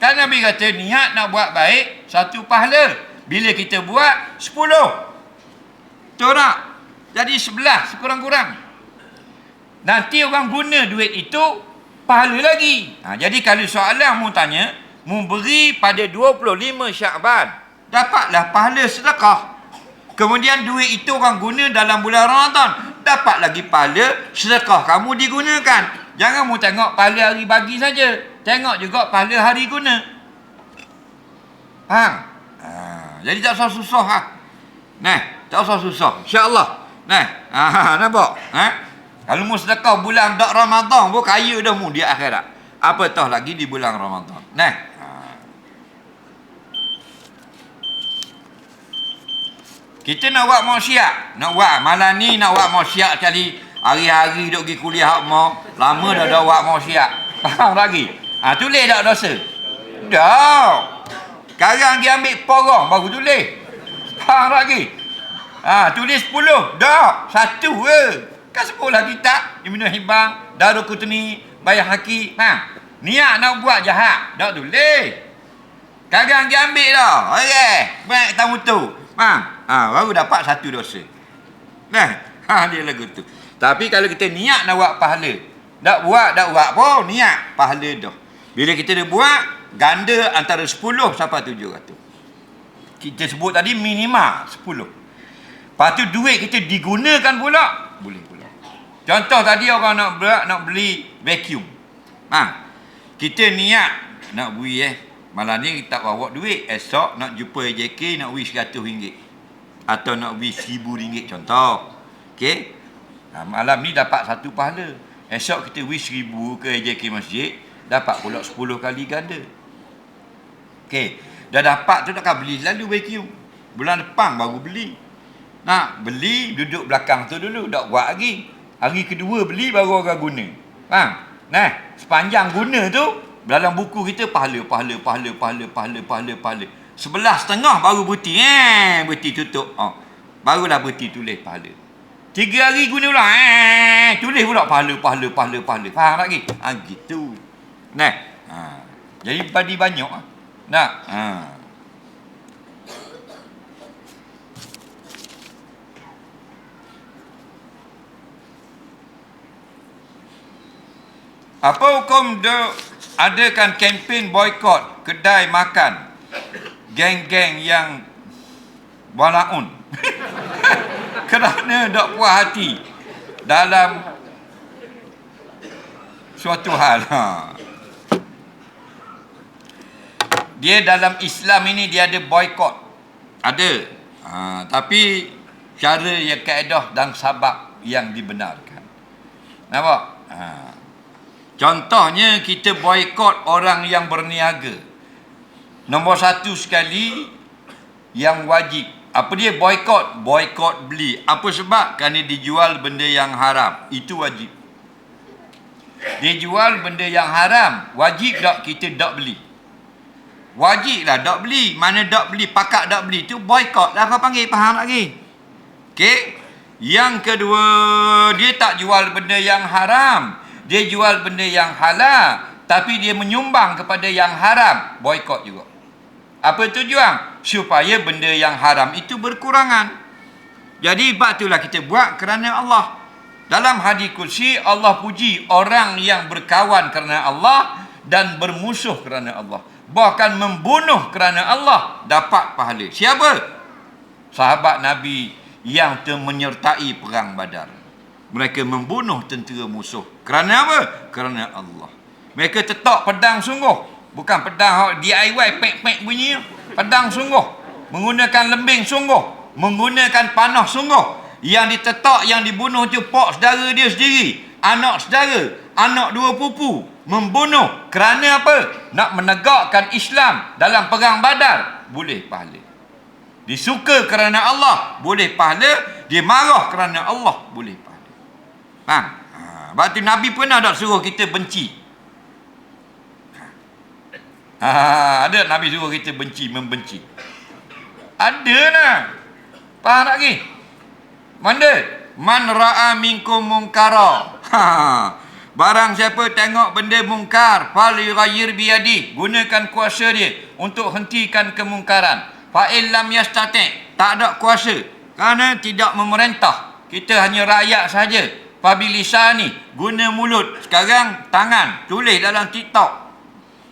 Kan Nabi kata niat nak buat baik 1 pahala. Bila kita buat 10. Betul tak? Jadi 11 sekurang-kurang. Nanti orang guna duit itu pahala lagi. Jadi kalau soalan mu tanya, mu beri pada 25 Syakban, dapatlah pahala sedekah. Kemudian duit itu orang guna dalam bulan Ramadan, dapat lagi pahala sedekah kamu digunakan. Jangan mu tengok pahala hari bagi saja, tengok juga pahala hari guna. Jadi tak usah susah. Tak usah susah. InsyaAllah. Nampak? Kalau mu sedekah bulan tak Ramadan pun kaya dah mu di akhirat. Apatah lagi di bulan Ramadan. Kita nak buat maksiat, nak buat malam ni nak buat maksiat sekali, hari-hari duk pergi kuliah hak mau, lama dah buat maksiat. Faham lagi? Tulis tak dosa? Dah. Sekarang dia ambil porong baru tulis. Faham lagi? Tulis 10. Dah. 1 je. Kan sekolah kitab Ibn Hibban, Daruqutni, Baihaqi. Niat nak buat jahat, tak tulis. Sekarang dia ambil dah. Okey. Baik tamu tu. Baru dapat 1 dosa. Dia lagu tu. Tapi kalau kita niat nak buat pahala, tak buat pun niat pahala dah. Bila kita dah buat, ganda antara 10 sampai 700. Kita sebut tadi minimal 10. Lepas tu duit kita digunakan pula, boleh pula. Contoh tadi orang nak beli vacuum. Kita niat nak beli malam ni tak bawa duit, esok nak jumpa AJK nak beli RM100 atau nak beli RM1000 contoh. Okey. Malam ni dapat 1 pahala. Esok kita beli RM1000 ke AJK masjid, dapat pula 10 kali ganda. Okey. Dah dapat tu takkan beli lalu vacuum. Bulan depan baru beli. Nak beli duduk belakang tu dulu, tak buat lagi. Hari kedua beli baru orang guna. Faham? Sepanjang guna tu dalam buku kita pahala. 11.5 baru berhenti. Berhenti tutup. Barulah berhenti tulis pahala. 3 hari guna pula. Tulis pula pahala. Faham lagi? Gitu. Jadi bagi banyak. Apa hukum adakan kempen boikot kedai makan geng-geng yang walaun kerana tak puas hati dalam suatu hal. Dia dalam Islam ini dia ada boikot. Ada. Tapi cara yang kaedah dan sabab yang dibenarkan. Nampak? Contohnya kita boikot orang yang berniaga. Nombor satu sekali yang wajib. Apa dia boikot? Boikot beli. Apa sebab? Kerana dijual benda yang haram. Itu wajib. Dia jual benda yang haram. Wajib tak kita tak beli? Wajib lah tak beli. Mana tak beli, pakak tak beli. Itu boikot lah kau panggil. Faham lagi? Okey. Yang kedua, dia tak jual benda yang haram. Dia jual benda yang halal. Tapi dia menyumbang kepada yang haram. Boikot juga. Apa tujuan? Supaya benda yang haram itu berkurangan. Jadi sebab itulah kita buat kerana Allah. Dalam hadis kursi, Allah puji orang yang berkawan kerana Allah dan bermusuh kerana Allah. Bahkan membunuh kerana Allah dapat pahala. Siapa? Sahabat Nabi yang menyertai perang Badar. Mereka membunuh tentera musuh. Kerana apa? Kerana Allah. Mereka tetap pedang sungguh. Bukan pedang DIY pek-pek bunyi. Pedang sungguh. Menggunakan lembing sungguh. Menggunakan panah sungguh. Yang ditetak, yang dibunuh tu pak saudara dia sendiri. Anak saudara. Anak dua pupu. Membunuh. Kerana apa? Nak menegakkan Islam dalam perang Badar. Boleh pahala. Disuka kerana Allah. Boleh pahala. Dia marah kerana Allah. Boleh pahala. Faham? Sebab tu Nabi pernah tak suruh kita benci? Ada Nabi suruh kita benci, membenci? Ada lah. Faham tak lagi? Mana? Man ra'a minkum munkara. Barang siapa tengok benda mungkar, fal yughayyir biyadi. Gunakan kuasa dia untuk hentikan kemungkaran. Fa illam yastati', tak ada kuasa kerana tidak memerintah. Kita hanya rakyat saja. Fabilisani, guna mulut. Sekarang tangan, tulis dalam TikTok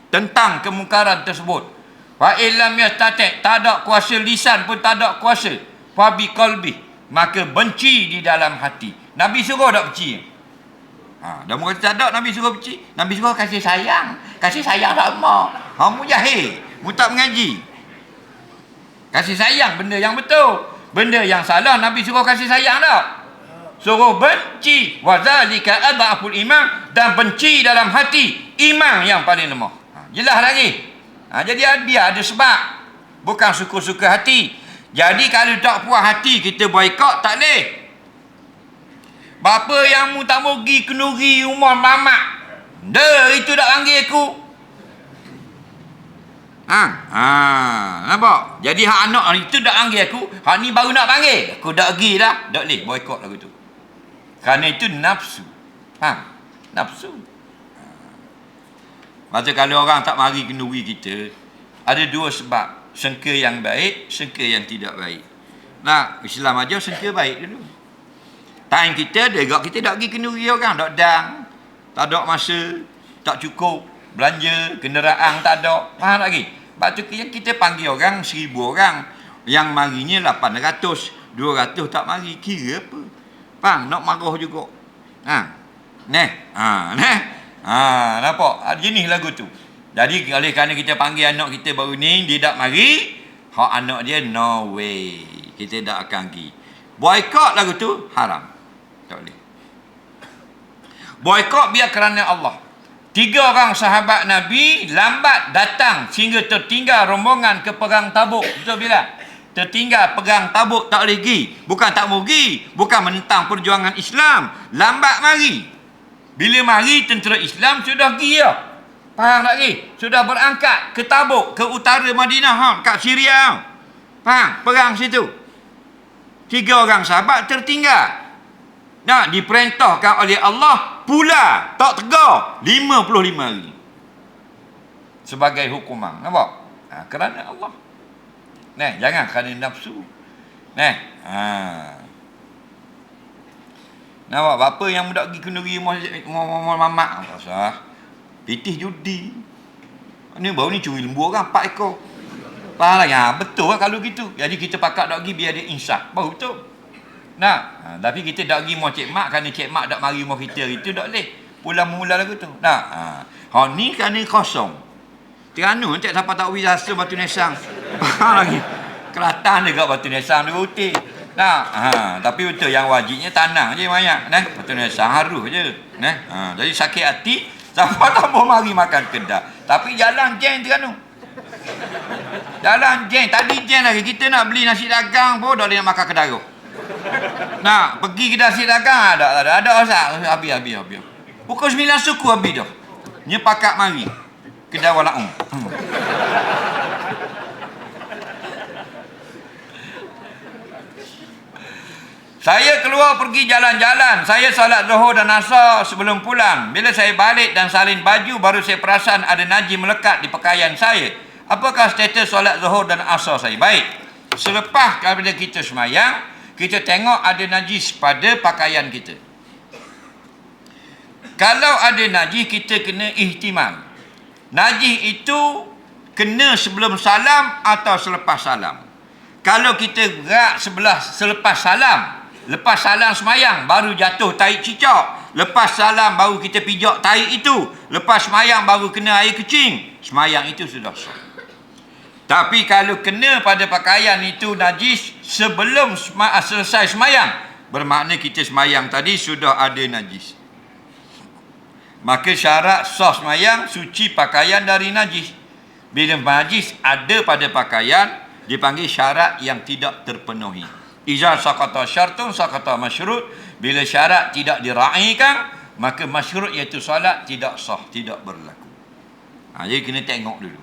tentang kemungkaran tersebut. Fa illam yastati', tak ada kuasa. Lisan pun tak ada kuasa. Fa biqalbi, maka benci di dalam hati. Nabi suruh tak benci? Dan mereka tak ada Nabi suruh benci. Nabi suruh kasih sayang. Kasih sayang tak mak. Kamu jahil, mu tak mengaji. Kasih sayang benda yang betul. Benda yang salah Nabi suruh kasih sayang tak? Suruh benci. Wa zalika adhaful iman, dan benci dalam hati iman yang paling lemah. Jelas lagi. Jadi dia ada sebab. Bukan suka-suka hati. Jadi kalau tak puas hati kita boikot tak boleh. Bapa yang mu tak mau pergi kenuri rumah mamak. Itu tak panggil aku. Nampak? Jadi hak anak itu tak panggil aku. Hak ni baru nak panggil. Aku tak pergi dah. Tak boleh boikot lagu tu. Kerana itu nafsu. Nafsu. Macam kalau orang tak mari kenduri kita, ada dua sebab. Sangka yang baik, sangka yang tidak baik. Nah, Islam aja sangka baik dulu. Time kita, degak kita tak pergi kenduri orang. Tak dang. Tak ada masa. Tak cukup. Belanja, kenderaan tak ada. Faham lagi? Sebab tu kita panggil orang 1,000 orang. Yang marinya 800. 200 tak mari. Kira apa? Faham? Nak marah juga. Nampak? Jenis lagu tu. Jadi oleh kerana kita panggil anak kita baru ni, dia tak mari, hak anak dia no way. Kita tak akan pergi. Boikot lagu tu haram. Tak boleh. Boikot biar kerana Allah. 3 orang sahabat Nabi lambat datang sehingga tertinggal rombongan ke perang Tabuk. Betul bila? Tertinggal perang Tabuk, tak boleh pergi. Bukan tak mau pergi, bukan menentang perjuangan Islam. Lambat mari. Bila mari tentera Islam sudah pergi ya. Faham tak lagi? Sudah berangkat ke Tabuk, ke utara Madinah, kat Syria. Faham? Perang situ. 3 orang sahabat tertinggal. Nak diperintahkan oleh Allah pula tak tegar 55 hari. Sebagai hukuman. Nampak? Kerana Allah. Jangan kerana nafsu. Nampak bapa yang budak pergi kenduri mamak. Pasal pitih judi. Ni baru ni curi lembu orang 4 ekor. Faham lagi? Betul lah kalau gitu. Jadi kita pakat dak pergi biar dia insaf. Baru betul. Nah, tapi kita dak pergi mau cik mak kerana cik mak dak mari rumah kita itu dak boleh. Pulang mula lagu tu. Nah, ni kerana kosong. Tiranu cik siapa tak pergi rasa Batu Nesang. Faham lagi? Kelatan dekat Batu Nesang dia utik. Nah, tapi betul yang wajibnya tanang je banyak. Nah, Batu Nesang harus je. Nah, jadi sakit hati siapa tak mau mari makan kedai. Tapi jalan jeng Tiranu. Jalan jeng, tadi jeng lagi kita nak beli nasi dagang pun dah boleh nak makan kedai. Nak pergi kedai nasi dagang ada Ustaz. Habis. Pukul 9 suku habis dah. Nya pakat mari. Kedai walaum. Saya keluar pergi jalan-jalan. Saya salat Zuhur dan Asar sebelum pulang. Bila saya balik dan salin baju, baru saya perasan ada najis melekat di pakaian saya. Apakah status solat Zuhur dan Asar saya? Baik. Selepas daripada kita semayang, kita tengok ada najis pada pakaian kita. Kalau ada najis, kita kena ihtimal. Najis itu kena sebelum salam atau selepas salam. Kalau kita gerak selepas salam, lepas salam semayang baru jatuh tahi cicak, lepas salam baru kita pijak tahi itu, lepas semayang baru kena air kecing, semayang itu sudah sah. Tapi kalau kena pada pakaian itu najis sebelum selesai semayang, bermakna kita semayang tadi sudah ada najis. Maka syarat sah semayang suci pakaian dari najis. Bila najis ada pada pakaian, dipanggil syarat yang tidak terpenuhi. Iza saqata syartun saqata masyrut. Bila syarat tidak diraikan, maka masyrut iaitu solat tidak sah, tidak berlaku. Jadi kena tengok dulu.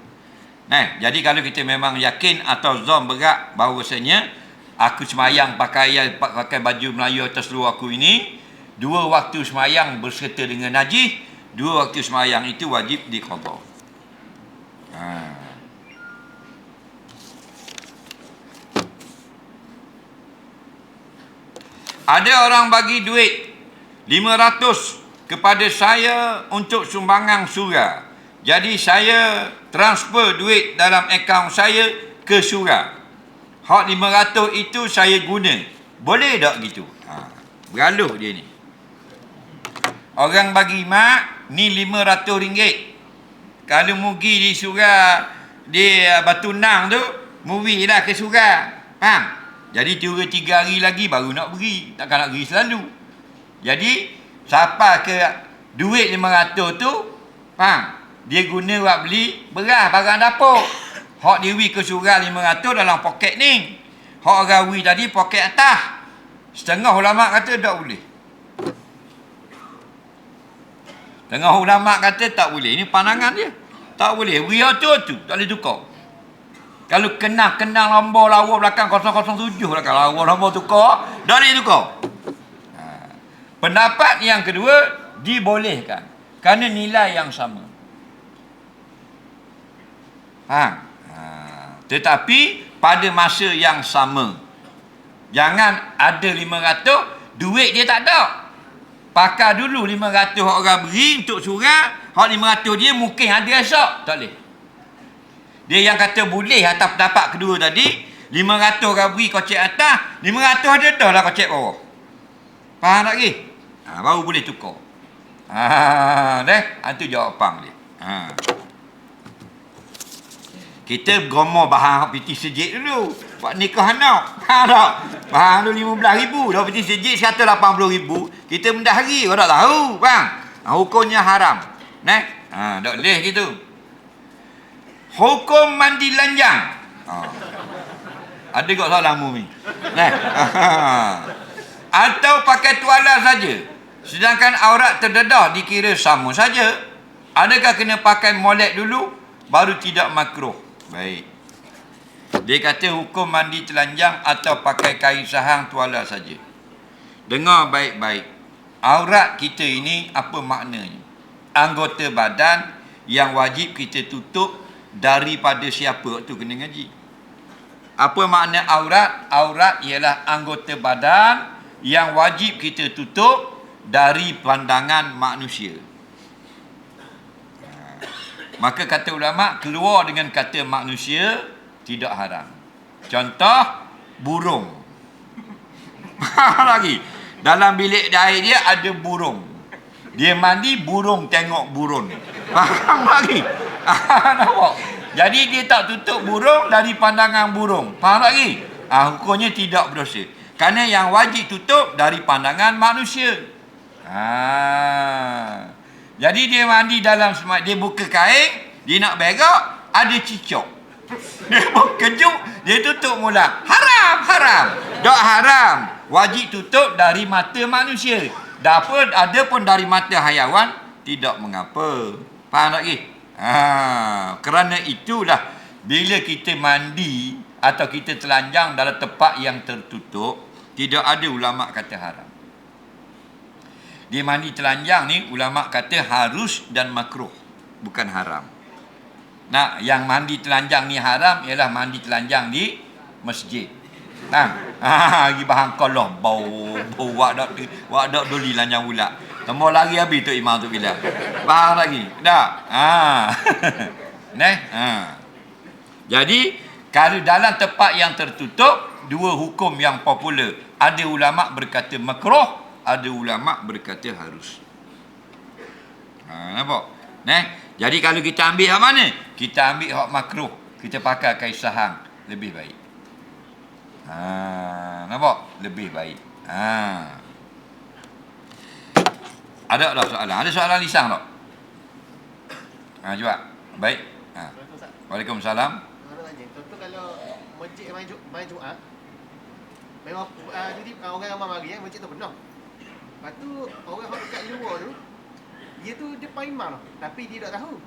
Jadi kalau kita memang yakin atau zon berat bahawasanya aku semayang pakai baju Melayu atas luar aku ini, 2 waktu semayang berserta dengan najis, 2 waktu semayang itu wajib diqadha. Ada orang bagi duit 500 kepada saya untuk sumbangan surau. Jadi saya transfer duit dalam akaun saya ke surau. Hak 500 itu saya guna. Boleh tak gitu? Bergaluh dia ni. Orang bagi mak ni RM500. Kalau mugi di surau di Batu Nang tu, mugi lah ke surau. Faham? Jadi 3 hari lagi baru nak pergi. Takkan nak pergi selalu. Jadi siapa ke duit 500 tu, faham? Dia guna buat beli beras barang dapur. Hak diwi ke surau 500 dalam poket ni. Hak orang wi tadi poket atas. Setengah ulama kata tak boleh. Setengah ulama kata tak boleh. Ini pandangan dia. Tak boleh. Wi tu tak boleh tukar. Kalau kenal lambau lawa belakang 007 belakang lawa lambau tukar, dah boleh tukar. Pendapat yang kedua, dibolehkan kerana nilai yang sama. Tetapi pada masa yang sama. Jangan ada 500, duit dia tak ada. Pakar dulu 500 orang beri untuk surau, hak 500 dia mungkin ada esok. Tak boleh. Dia yang kata boleh atas pendapat kedua tadi, 500 orang beri kocek atas, 500 ada dah lah kocek bawah. Faham tak lagi? Baru boleh tukar. Itu jawapan dia. Kita gomoh bahan piti sejik dulu. Buat nikah anak. Faham tak? Bahan dulu RM15,000. Dah piti sejik RM180,000. Kita mendah hari. Kau tak tahu. Faham? Hukumnya haram. Tak boleh gitu. Hukum mandi lanjang. Ada kot soalan Mumi. Atau pakai tuala saja. Sedangkan aurat terdedah dikira sama saja. Adakah kena pakai molek dulu baru tidak makruh? Baik. Dia kata hukum mandi telanjang atau pakai kain sahang tuala saja. Dengar baik-baik. Aurat kita ini apa maknanya? Anggota badan yang wajib kita tutup daripada siapa waktu kena ngaji. Apa makna aurat? Aurat ialah anggota badan yang wajib kita tutup dari pandangan manusia. Maka kata ulama, keluar dengan kata manusia tidak haram. Contoh, burung. Lagi, dalam bilik air dia ada burung. Dia mandi, burung tengok burung. Faham lagi? Nampak? Jadi dia tak tutup burung dari pandangan burung. Faham lagi? Hukumnya tidak berdosa. Kerana yang wajib tutup dari pandangan manusia. Jadi dia mandi dalam semak, dia buka kain, dia nak berak, ada cicak. Dia kejut, dia tutup mula. Haram, haram. Tak haram. Wajib tutup dari mata manusia. Dapat ada pun dari mata hayawan, tidak mengapa. Faham lagi? Kerana itulah bila kita mandi atau kita telanjang dalam tempat yang tertutup, tidak ada ulama kata haram. Dia mandi telanjang ni, ulama kata harus dan makruh, bukan haram. Nah, yang mandi telanjang ni haram ialah mandi telanjang di masjid. Lagi bahan kolah bau wak dak doli lanjang pula. Tembok lari habis tu imam tu bila. Faham lagi? Tak? Jadi kalau dalam tempat yang tertutup, dua hukum yang popular. Ada ulama berkata makruh, ada ulama berkata harus. Nampak? Jadi kalau kita ambil hak mana? Kita ambil hak makruh. Kita pakai kain sahang, lebih baik. Nampak? Lebih baik. Ada tak soalan? Ada soalan lisan tak? Cuba. Baik. Waalaikumsalam. Contoh kalau masjid main Jumaat, memang jadi orang ramai mari masjid tu penuh. Lepas tu orang yang dekat luar tu, dia tu depan imam, tapi dia tak tahu.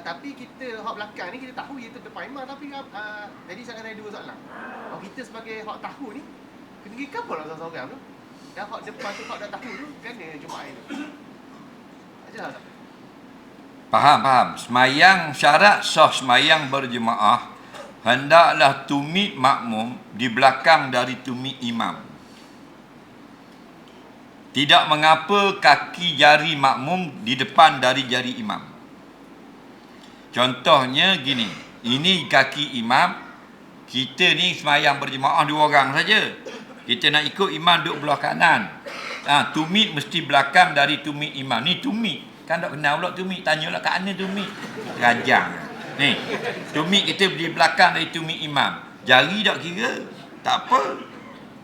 Tapi kita hak belakang ni, kita tahu dia tu depan imam, tapi jadi saya ada dua soalan. Kalau kita sebagai hak tahu ni, kena pergi cover lah seorang-seorang tu. Dan hak depan tu, hak dah tahu tu, kena Jumaat tu. Ajalah tak? Faham. Semayang syarat sah semayang berjemaah, hendaklah tumit makmum di belakang dari tumit imam. Tidak mengapa kaki jari makmum di depan dari jari imam. Contohnya gini, ini kaki imam, kita ni semayang berjemaah 2 orang saja. Kita nak ikut imam duduk belah kanan. Tumit mesti belakang dari tumit imam. Ni tumit. Kan tak kenal pula tumit. Tanyalah kat mana tumit. Rajang. Ni, tumit kita di belakang dari tumit imam. Jari tak kira. Tak apa.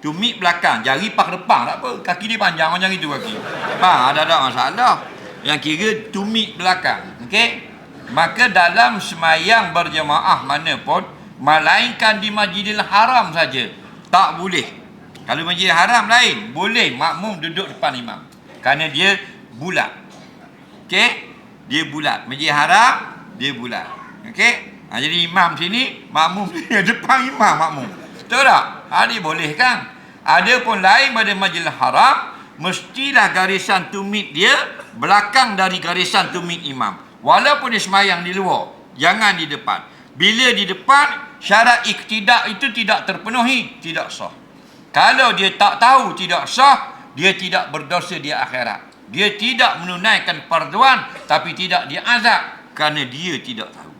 Tumit belakang. Jari pak depan tak apa. Kaki dia panjang macam itu kaki. Ada masalah. Yang kira tumit belakang. Okey? Maka dalam semayang berjemaah mana pun, melainkan di Masjidil Haram saja, tak boleh. Kalau Masjidil Haram lain, boleh makmum duduk depan imam. Kerana dia bulat. Okey? Dia bulat. Masjidil Haram, dia bulat. Okey? Jadi imam sini, makmum dia depan imam makmum. Betul tak? Dia boleh kan? Ada pun lain pada Masjidil Haram, mestilah garisan tumit dia belakang dari garisan tumit imam. Walaupun dia semayang di luar, jangan di depan. Bila di depan, syarat iktidak itu tidak terpenuhi, tidak sah. Kalau dia tak tahu tidak sah, dia tidak berdosa di akhirat. Dia tidak menunaikan farduan, tapi tidak diazab kerana dia tidak tahu.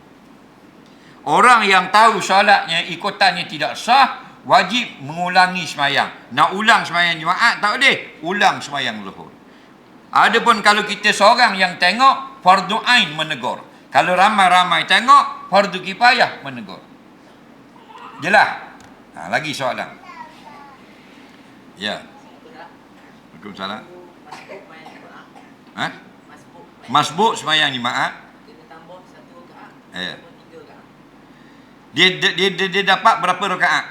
Orang yang tahu solatnya, ikutannya tidak sah, wajib mengulangi semayang. Nak ulang semayang Jumaat tak boleh, ulang semayang Zuhur. Adapun kalau kita seorang yang tengok, fardu ain menegur. Kalau ramai-ramai tengok, fardu kifayah menegur. Jelas? Lagi soalan. Ya. Waalaikumsalam. Masbuk semayang Jumaat. Ya. Dia dapat berapa rakaat?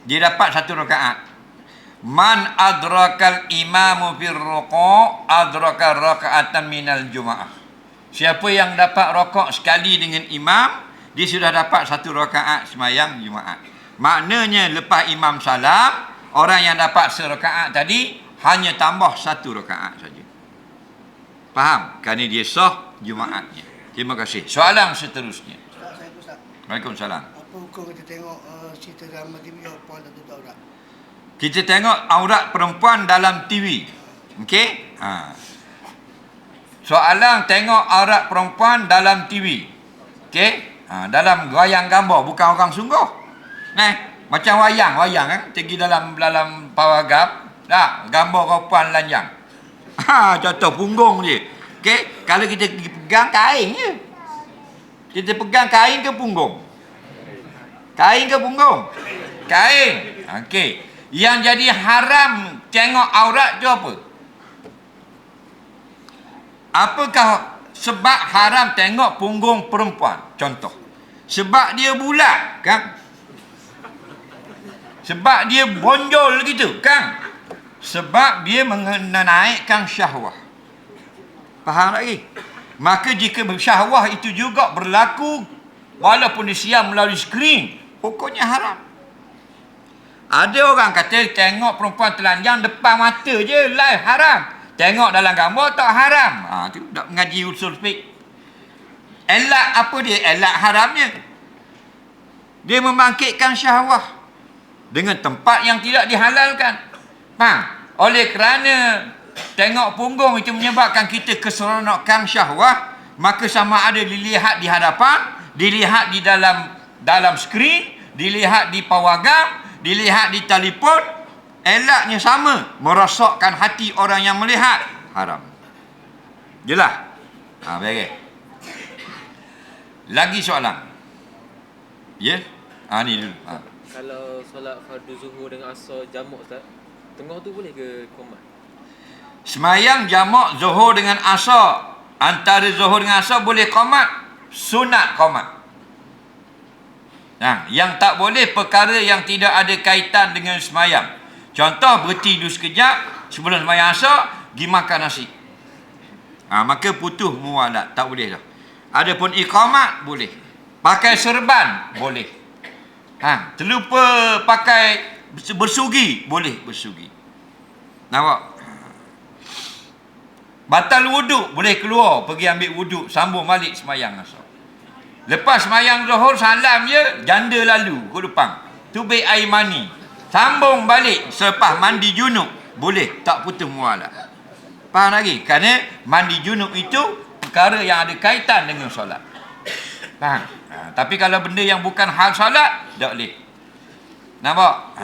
Dia dapat 1 rakaat. Man adrakal imamu fir ruku' adraka raka'atan minal Jumaah. Siapa yang dapat rokok sekali dengan imam, dia sudah dapat 1 rakaat semayang Jumaat. Maknanya lepas imam salam, orang yang dapat serakaat tadi hanya tambah 1 rakaat saja. Faham? Kerana dia sah Jumaatnya. Terima kasih. Soalan seterusnya. Ustaz. Waalaikumsalam. Apa hukum kita tengok cerita dalam TV apa tak tahu tak? Kita tengok aurat perempuan dalam TV. Okey? Soalan tengok aurat perempuan dalam TV. Okey? Dalam wayang gambar, bukan orang sungguh. Macam wayang kan, pergi dalam pawagam, dah gambar perempuan lanjang. Contoh punggung dia. Okey, kalau kita pegang kain je. Kita pegang kain ke punggung? Kain ke punggung? Kain. Okey. Yang jadi haram tengok aurat tu apa? Apakah sebab haram tengok punggung perempuan? Contoh. Sebab dia bulat, kan? Sebab dia bonjol gitu, kan? Sebab dia menaikkan syahwah. Faham lagi? Maka jika syahwah itu juga berlaku walaupun disiar melalui skrin, hukumnya haram. Ada orang kata tengok perempuan telanjang depan mata je live haram. Tengok dalam gambar tak haram. Tu tak mengaji usul fiqh. Elak apa dia? Elak haramnya, dia membangkitkan syahwah dengan tempat yang tidak dihalalkan. Faham? Oleh kerana tengok punggung itu menyebabkan kita keseronokan syahwah, maka sama ada dilihat di hadapan, dilihat di dalam skrin, dilihat di pawagam, dilihat di telefon, elaknya sama, merosakkan hati orang yang melihat, haram. Jelas? Baik. Lagi soalan? Ya? Ni dulu. Kalau solat fardu zuhur dengan asar jamak Ustaz, tengah tu boleh ke qomat? Semayang jamak zuhur dengan asar, antara zuhur dengan asar boleh qomat, sunat qomat. Yang tak boleh perkara yang tidak ada kaitan dengan semayang. Contoh, berhenti dulu sekejap sebelum semayang asar, pergi makan nasi. Maka putus muwalat, tak boleh dah. Adapun iqamat boleh. Pakai serban boleh. Terlupa pakai bersugi, boleh bersugi. Nampak? Batal wuduk, boleh keluar pergi ambil wuduk, sambung balik semayang asar. Lepas semayang zuhur, salam je, janda lalu ke depan, tubik air mani, sambung balik selepas mandi junub, boleh, tak putus mualah. Faham lagi? Kerana mandi junub itu perkara yang ada kaitan dengan solat. Faham? Tapi kalau benda yang bukan hal solat, tak boleh. Nampak?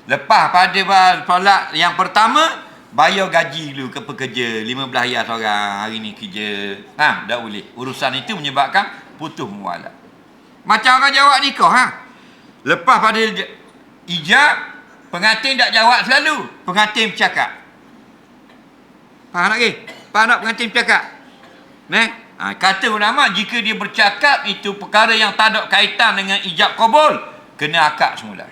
Lepas pada solat yang pertama, bayar gaji dulu ke pekerja, 15 riyal seorang hari ni kerja. Tak boleh. Urusan itu menyebabkan putus mualah. Macam orang jawab nikah, lepas pada ijab, pengantin tak jawab selalu, pengantin bercakap. Faham lagi? Faham tak pengantin bercakap? Kata ulama, jika dia bercakap itu perkara yang tak ada kaitan dengan ijab kabul, kena akad semula.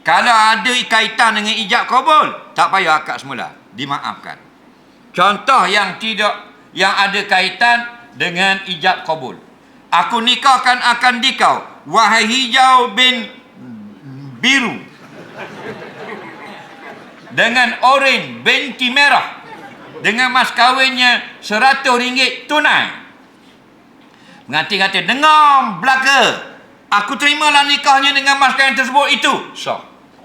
Kalau ada kaitan dengan ijab kabul, tak payah akad semula, dimaafkan. Contoh yang ada kaitan dengan ijab kabul. Aku nikahkan akan dikau, wahai hijau bin biru, dengan oren binti merah, dengan mas kahwinnya RM100 tunai. Pengantin kata, dengar belaka, aku terimalah nikahnya dengan mas kahwin tersebut itu.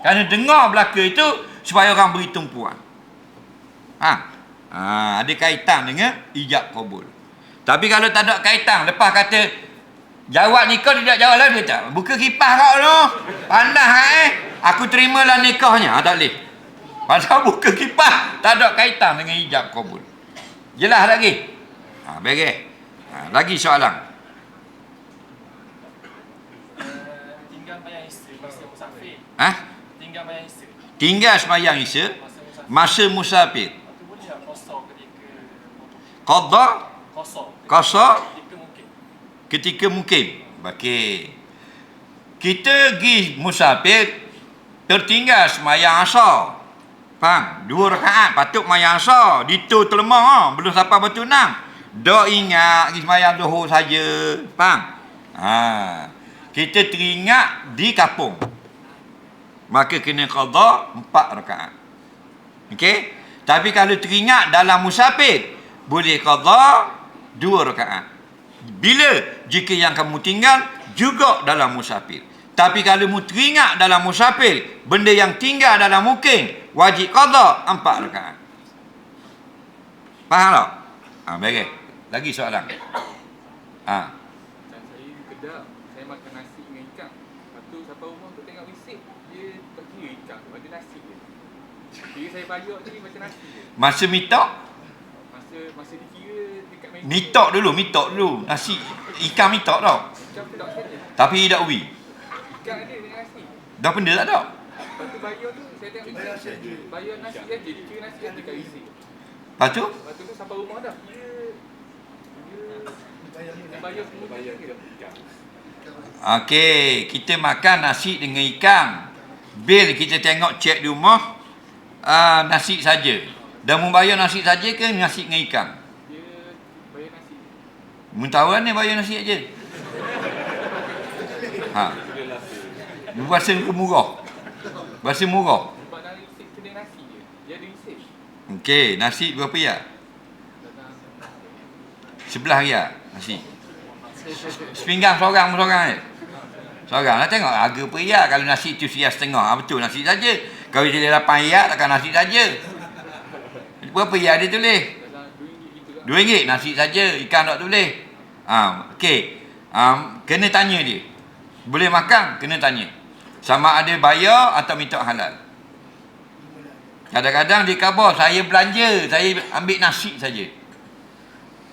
Kerana dengar belaka itu supaya orang beri tumpuan. Ada kaitan dengan ijab kabul. Tapi kalau tak ada kaitan, lepas kata jawab nikah, tidak jawab lagi, tak buka kipas kau tu, pandai aku terimalah nikahnya, tak boleh. Pasal buka kipas tak ada kaitan dengan ijab kabul. Jelas lagi? Baik. Lagi soalan. Tinggal bayang isteri masa musafir. Tinggal bayang isteri. Tinggal semayang isya masa musafir. Itu boleh tak qasar ketika Qadha? Qasar ketika mungkin. ketika mungkin. Okey. Kita pergi musafir, tertinggal semayang asar. Faham? 2 rakaat patut mayang asar, ditu terlemah, belum sampai batu 6. Dak ingat pergi semayang zuhur saja. Faham? Kita teringat di kampung, maka kena qadha 4 rakaat. Okey? Tapi kalau teringat dalam musafir, boleh qadha 2 rakaat. Bila? Jika yang kamu tinggal juga dalam musafir. Tapi kalau mu teringat dalam musafir, benda yang tinggal dalam mukim, wajib qada 4 rakaat. Faham tak? Baik. Lagi soalan. Dan saya kedap, saya makan nasi dengan ikan. Lepas tu sampai rumah tu tengok resip, dia tak kira ikan tu, ada nasi je. Kira saya bayar tadi macam nasi je. Masa mitok, Masa dikira dekat meja. mitok dulu. Nasi, ikan mitok tau. Ikan tu tak saja. Tapi tak wi. Ikan ada dengan nasi. Dah benda tak tak? Lepas tu bayar tu, saya tengok resip. Bayar nasi aja, dikira nasi aja dekat resip. Lepas tu? Lepas tu sampai rumah dah, dia bayar semua je. Okey, kita makan nasi dengan ikan. Bil kita tengok cek di rumah, nasi saja. Dah membayar nasi saja ke nasi dengan ikan? Dia bayar nasi. Mentawan ni bayar nasi aja. Berasa murah. Berasa murah. Sebab dalam resip tu dia nasi je. Dia ada resip. Okey, nasi berapa ya? Sebelah ya nasi. Sepinggang seorang je. Seorang lah tengok harga per ya. Kalau nasi tu sia setengah, betul nasi saja. Kalau dia 8 ya takkan nasi saja. Berapa ya dia tulis? Dalam RM2 gitu RM2 lah. nasi saja, ikan tak tulis. Okey. Kena tanya dia. Boleh makan, kena tanya. Sama ada bayar atau minta halal. Kadang-kadang dia khabar, saya belanja, saya ambil nasi saja.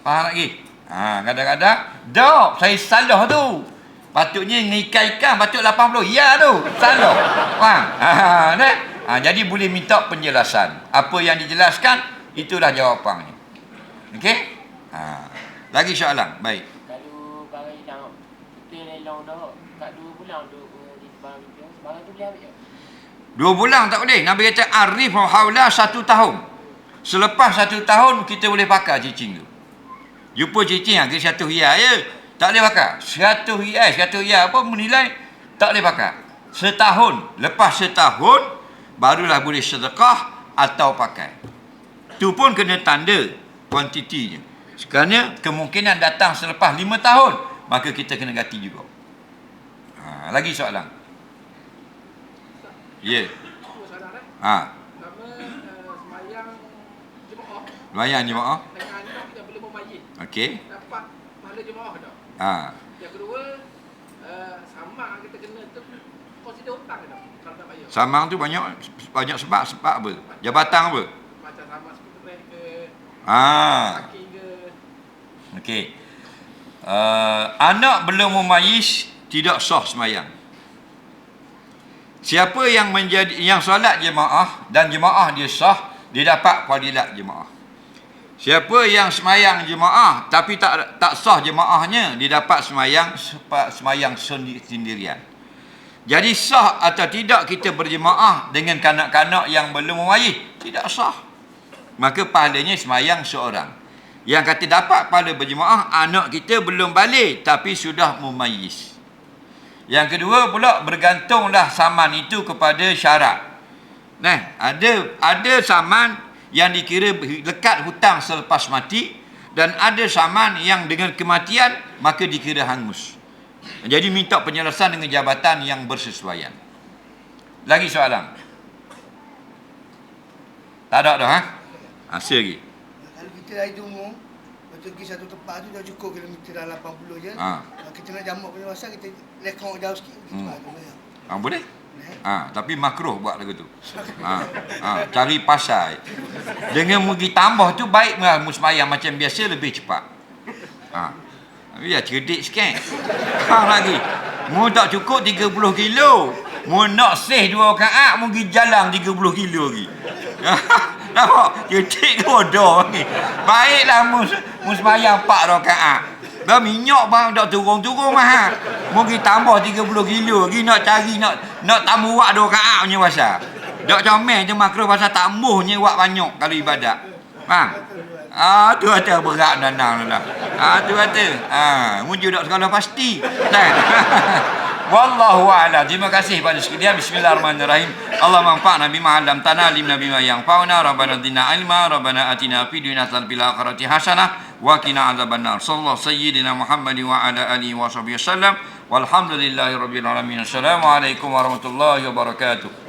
Faham lagi? Kadang-kadang, dok, saya salah tu. Patutnya dengan ikan-ikan, patut 80. Ya tu, salah. Faham? Jadi boleh minta penjelasan. Apa yang dijelaskan, itulah jawapannya. Okey? Lagi soalan? Baik. Kalau barang hilang, kita lelang dah. Kat 2 bulan duk di barang hilang, barang tu boleh ambil tak? 2 bulan tak boleh. Nabi kata arif haula 1 tahun. Selepas 1 tahun kita boleh pakai cicing tu. Jumpa cicing ke 1 riyal ya. Tak boleh pakai. 100 riyal apa menilai tak boleh pakai. Setahun, lepas setahun barulah boleh sedekah atau pakai. Tu pun kena tanda kuantitinya. Sekarang kemungkinan datang selepas 5 tahun, maka kita kena ganti juga. Lagi soalan. Ya. Yeah. Semayang jemaah Layan jemaah. dengan anak kita belum memayit. Okey. Dapat pahala jemaah dah. Yang kedua, sama kita kena tu consider hutang dah kalau tak bayar. Samang tu banyak sebab apa? Jabatan apa? Macam sama sekretariat ke, hakim ke. Okey. Anak belum memayis tidak sah semayang. Siapa yang solat jemaah dan jemaah dia sah, dia dapat fadilat jemaah. Siapa yang semayang jemaah tapi tak sah jemaahnya, dia dapat semayang sendirian. Jadi sah atau tidak kita berjemaah dengan kanak-kanak yang belum memayis? Tidak sah. Maka pahalanya semayang seorang. Yang kata dapat pahala berjemaah, anak kita belum balik tapi sudah memayis. Yang kedua pula, bergantunglah saman itu kepada syarat. Ada saman yang dikira lekat hutang selepas mati, dan ada saman yang dengan kematian maka dikira hangus. Jadi minta penjelasan dengan jabatan yang bersesuaian. Lagi soalan? Tak ada dah, Hasil lagi. Kalau kita dah hitung umur, pergi satu tempat tu dah cukup kilometer dah 80 je. Kita nak jamak punya masa, kita lekong jauh sikit. Boleh? Tapi makruh buat lagu tu. Cari pasal. Dengan pergi tambah tu baik musmayang macam biasa lebih cepat. Tapi ya cerdik sikit. Lagi. Mu tak cukup 30 kilo. Mu nak seh 2 rakaat, mu pergi jalan 30 kilo lagi. Nampak? Cerdik ke bodoh ni. Baiklah mu sembahyang 4 rakaat. Dah minyak bang dah turun-turun mahal. Mu pergi tambah 30 kilo lagi nak cari nak tambah wak 2 rakaat punya pasal. Dak comel je makruh pasal tambahnya wak banyak kalau ibadat. Faham? Tu kata berat dandang dah. Tu kata. Muncul dak sekolah pasti. Wallahu a'lam. Terima kasih pada sekalian. Bismillahirrahmanirrahim. Allah manfa'na bima 'allamtana, alimna bima yanfa'una, rabbana zidna ilma, rabbana atina fid dunya hasanah fil akhirati hasanah wa qina adzabannar. Sallallahu sayyidina Muhammad wa ala alihi wa sahbihi wasallam. Walhamdulillahirabbil alamin. Assalamualaikum warahmatullahi wabarakatuh.